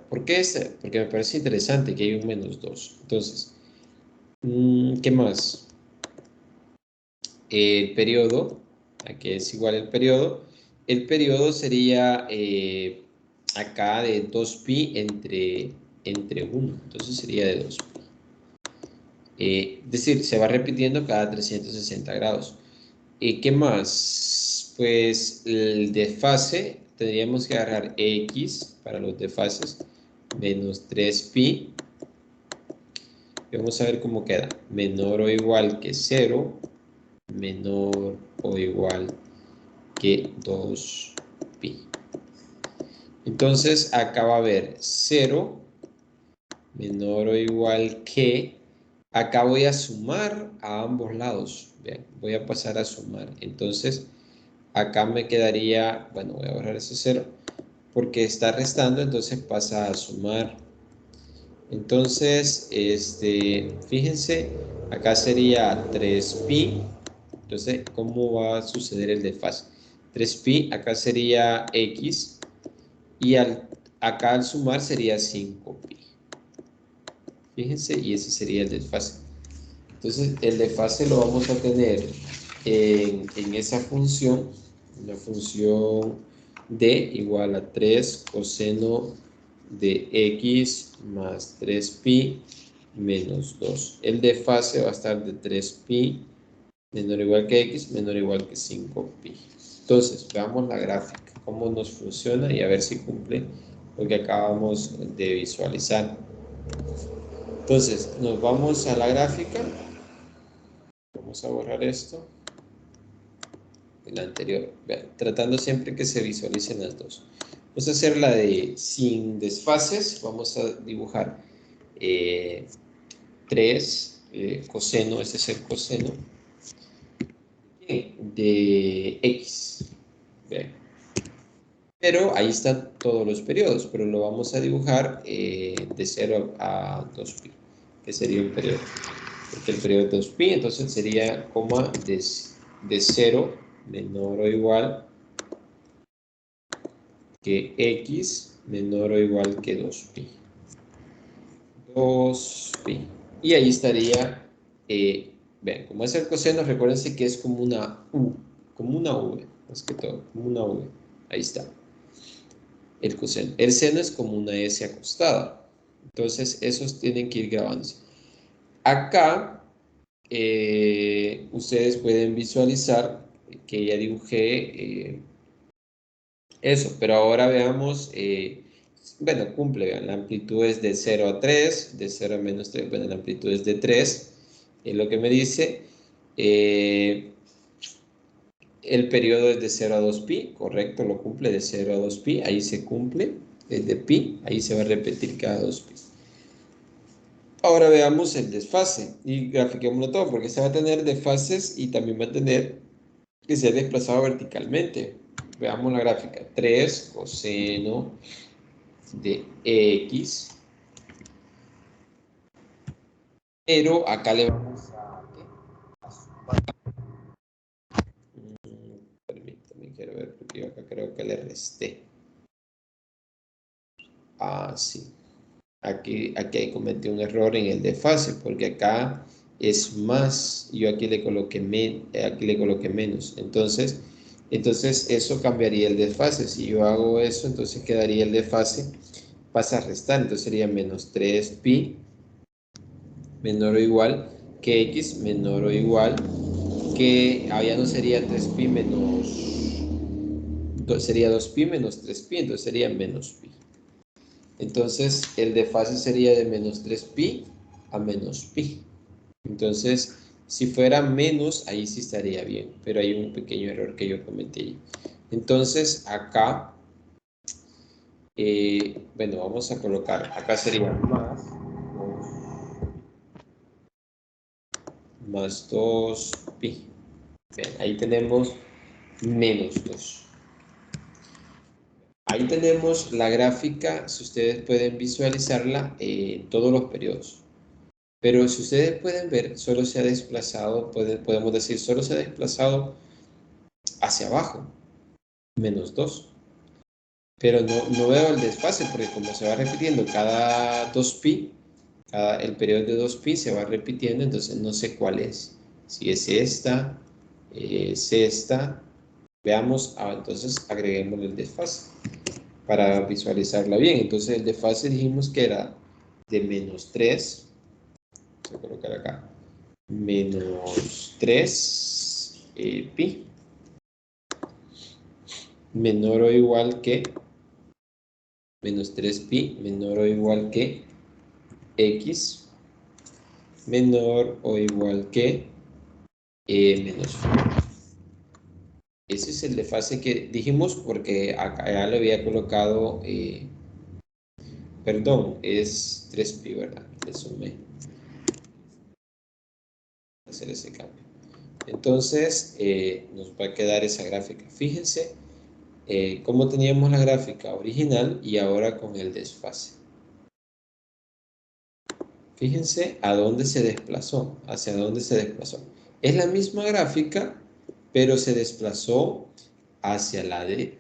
¿por qué esta? Porque me parece interesante que hay un -2. Entonces, ¿qué más? El periodo, aquí es igual el periodo sería acá de 2pi entre 1, entonces sería de 2pi. Es decir, se va repitiendo cada 360 grados. ¿Qué más? Pues el desfase, tendríamos que agarrar x para los desfases, menos 3pi. Y vamos a ver cómo queda. Menor o igual que 0, menor o igual que 2pi. Entonces acá va a haber 0 menor o igual que, acá voy a sumar a ambos lados. Bien, voy a pasar a sumar. Entonces acá me quedaría, bueno, voy a borrar ese 0 porque está restando, entonces pasa a sumar. Entonces, fíjense, acá sería 3pi. Entonces, ¿cómo va a suceder el desfase? 3pi, acá sería x, y acá al sumar sería 5pi. Fíjense, y ese sería el desfase. Entonces, el desfase lo vamos a tener en esa función, la función d igual a 3 coseno de x más 3pi menos 2. El desfase va a estar de 3pi menor o igual que x menor o igual que 5pi. Entonces, veamos la gráfica, cómo nos funciona y a ver si cumple lo que acabamos de visualizar. Entonces, nos vamos a la gráfica. Vamos a borrar esto. El anterior. Vean, tratando siempre que se visualicen las dos. Vamos a hacer la de sin desfases. Vamos a dibujar 3 coseno, este es el coseno de x. Vean. Pero ahí están todos los periodos, pero lo vamos a dibujar de 0 a 2pi, que sería un periodo. Porque el periodo es 2pi, entonces sería coma de 0 menor o igual que x menor o igual que 2pi. 2pi. Y ahí estaría, vean, como es el coseno, recuérdense que es como una u, como una v, más que todo, como una v. Ahí está. El coseno. El seno es como una S acostada. Entonces, esos tienen que ir grabándose. Acá, ustedes pueden visualizar que ya dibujé eso, pero ahora veamos, bueno, cumple, vean, la amplitud es de 0 a 3, de 0 a menos 3, bueno, la amplitud es de 3, es lo que me dice. El periodo es de 0 a 2pi, correcto, lo cumple de 0 a 2pi, ahí se cumple, es de pi, ahí se va a repetir cada 2pi. Ahora veamos el desfase y grafiquémoslo todo, porque se va a tener desfases y también va a tener que ser desplazado verticalmente. Veamos la gráfica, 3 coseno de x, pero acá le vamos a sumar. Permítame, quiero ver, porque yo acá creo que le resté. Ah, sí. Aquí cometí un error en el desfase, porque acá es más, yo aquí le coloqué, menos. Entonces eso cambiaría el desfase. Si yo hago eso, entonces quedaría el desfase, pasa a restar, entonces sería menos 3pi menor o igual que x menor o igual que, ya no sería 3pi menos, sería 2pi menos 3pi, entonces sería menos pi. Entonces el desfase sería de menos 3pi a menos pi. Entonces, si fuera menos, ahí sí estaría bien, pero hay un pequeño error que yo cometí. Entonces, acá, bueno, vamos a colocar, acá sería más 2pi. Bien, ahí tenemos menos 2. Ahí tenemos la gráfica, si ustedes pueden visualizarla en todos los periodos. Pero si ustedes pueden ver, solo se ha desplazado, podemos decir, solo se ha desplazado hacia abajo, menos 2. Pero no veo el desfase, porque como se va repitiendo cada 2pi, el periodo de 2pi se va repitiendo, entonces no sé cuál es. Si es esta, es esta. Veamos, entonces agreguemos el desfase para visualizarla bien. Entonces el desfase dijimos que era de menos 3. Voy a colocar acá. Menos 3 pi menor o igual que menos 3pi menor o igual que x menor o igual que menos pi. Ese es el desfase que dijimos, porque acá ya le había colocado, perdón, es 3pi, ¿verdad? Le sumé. Hacer ese cambio. Entonces, nos va a quedar esa gráfica. Fíjense cómo teníamos la gráfica original y ahora con el desfase. Fíjense a dónde se desplazó, hacia dónde se desplazó. Es la misma gráfica, pero se desplazó hacia la de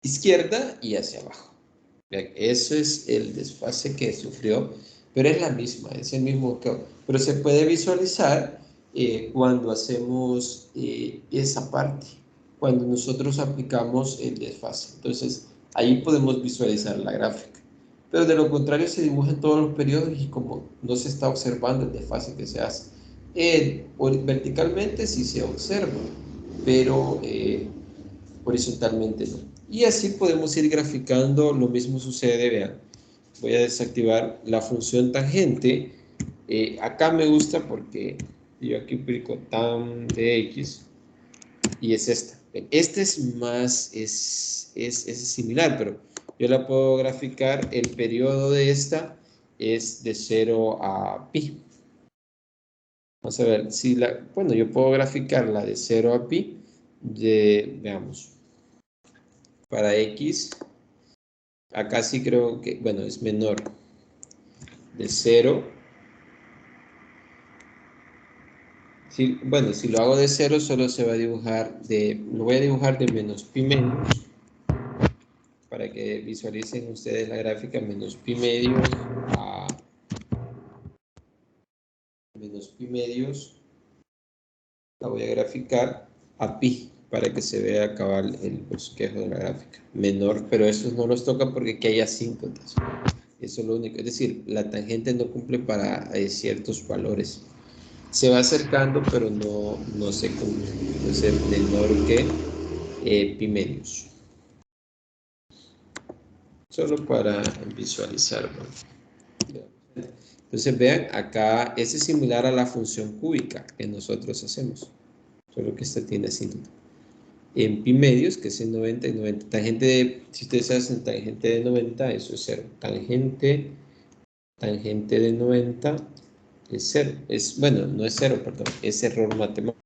izquierda y hacia abajo. Eso es el desfase que sufrió, pero es la misma, es el mismo que... Pero se puede visualizar cuando hacemos esa parte, cuando nosotros aplicamos el desfase. Entonces, ahí podemos visualizar la gráfica. Pero de lo contrario se dibuja en todos los periodos y como no se está observando el desfase que se hace. Verticalmente sí se observa, pero horizontalmente no. Y así podemos ir graficando. Lo mismo sucede, vean, voy a desactivar la función tangente. Acá me gusta porque yo aquí aplico tan de x y es esta. Esta es más, es similar, pero yo la puedo graficar. El periodo de esta es de 0 a pi. Vamos a ver, si bueno, yo puedo graficarla de 0 a pi, veamos, para x, acá sí creo que, bueno, es menor de 0. Bueno, si lo hago de 0, solo se va a dibujar lo voy a dibujar de menos pi menos, para que visualicen ustedes la gráfica, menos pi medios a menos pi medios, la voy a graficar a pi, para que se vea cabal el bosquejo de la gráfica. Menor, pero esos no los toca porque aquí hay asíntotas. Eso es lo único. Es decir, la tangente no cumple para ciertos valores. Se va acercando, pero no se cumple. Entonces, menor que pi medios. Solo para visualizarlo. Entonces, vean, acá ese es similar a la función cúbica que nosotros hacemos. Solo que esta tiene asíntota. En pi medios, que es en 90 y 90. Tangente si ustedes hacen tangente de 90, eso es 0. Tangente de 90 es 0. Bueno, no es 0, perdón, es error matemático.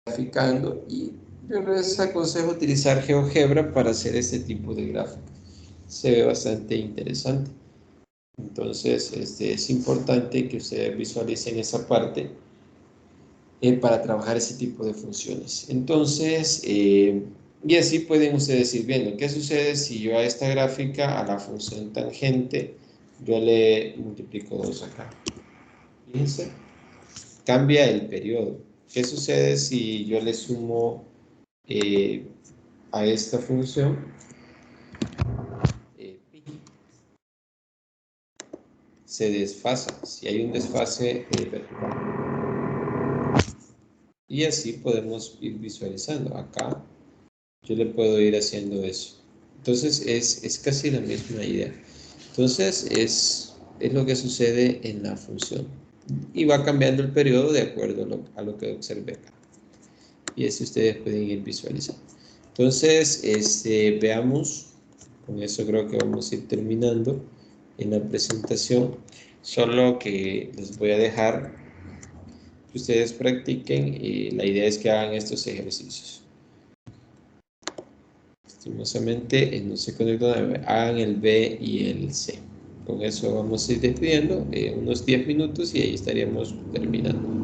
Graficando, y yo les aconsejo utilizar GeoGebra para hacer este tipo de gráficos. Se ve bastante interesante. Entonces, es importante que ustedes visualicen esa parte para trabajar ese tipo de funciones. Entonces, y así pueden ustedes ir viendo qué sucede si yo a esta gráfica, a la función tangente, yo le multiplico 2 acá. Fíjense, cambia el periodo. ¿Qué sucede si yo le sumo a esta función pi? Se desfasa. Si hay un desfase, y así podemos ir visualizando. Acá yo le puedo ir haciendo eso. Entonces es casi la misma idea. Entonces es lo que sucede en la función. Y va cambiando el periodo de acuerdo a lo que observe acá. Y así ustedes pueden ir visualizando. Entonces, veamos, con eso creo que vamos a ir terminando en la presentación. Solo que les voy a dejar que ustedes practiquen y la idea es que hagan estos ejercicios. Lastimosamente, no se conectan, hagan el B y el C. Con eso vamos a ir despidiendo unos 10 minutos y ahí estaríamos terminando.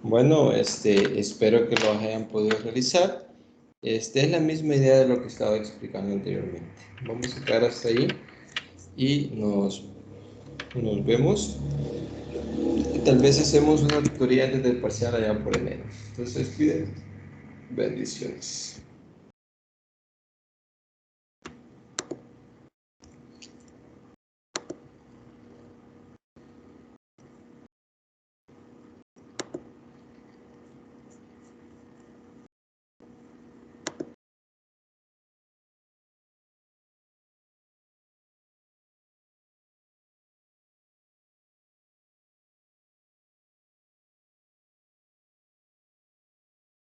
Bueno, espero que lo hayan podido realizar. Es la misma idea de lo que estaba explicando anteriormente. Vamos a quedar hasta ahí y nos vemos. Y tal vez hacemos una tutoría antes del parcial allá por enero. Entonces, cuídense. Bendiciones.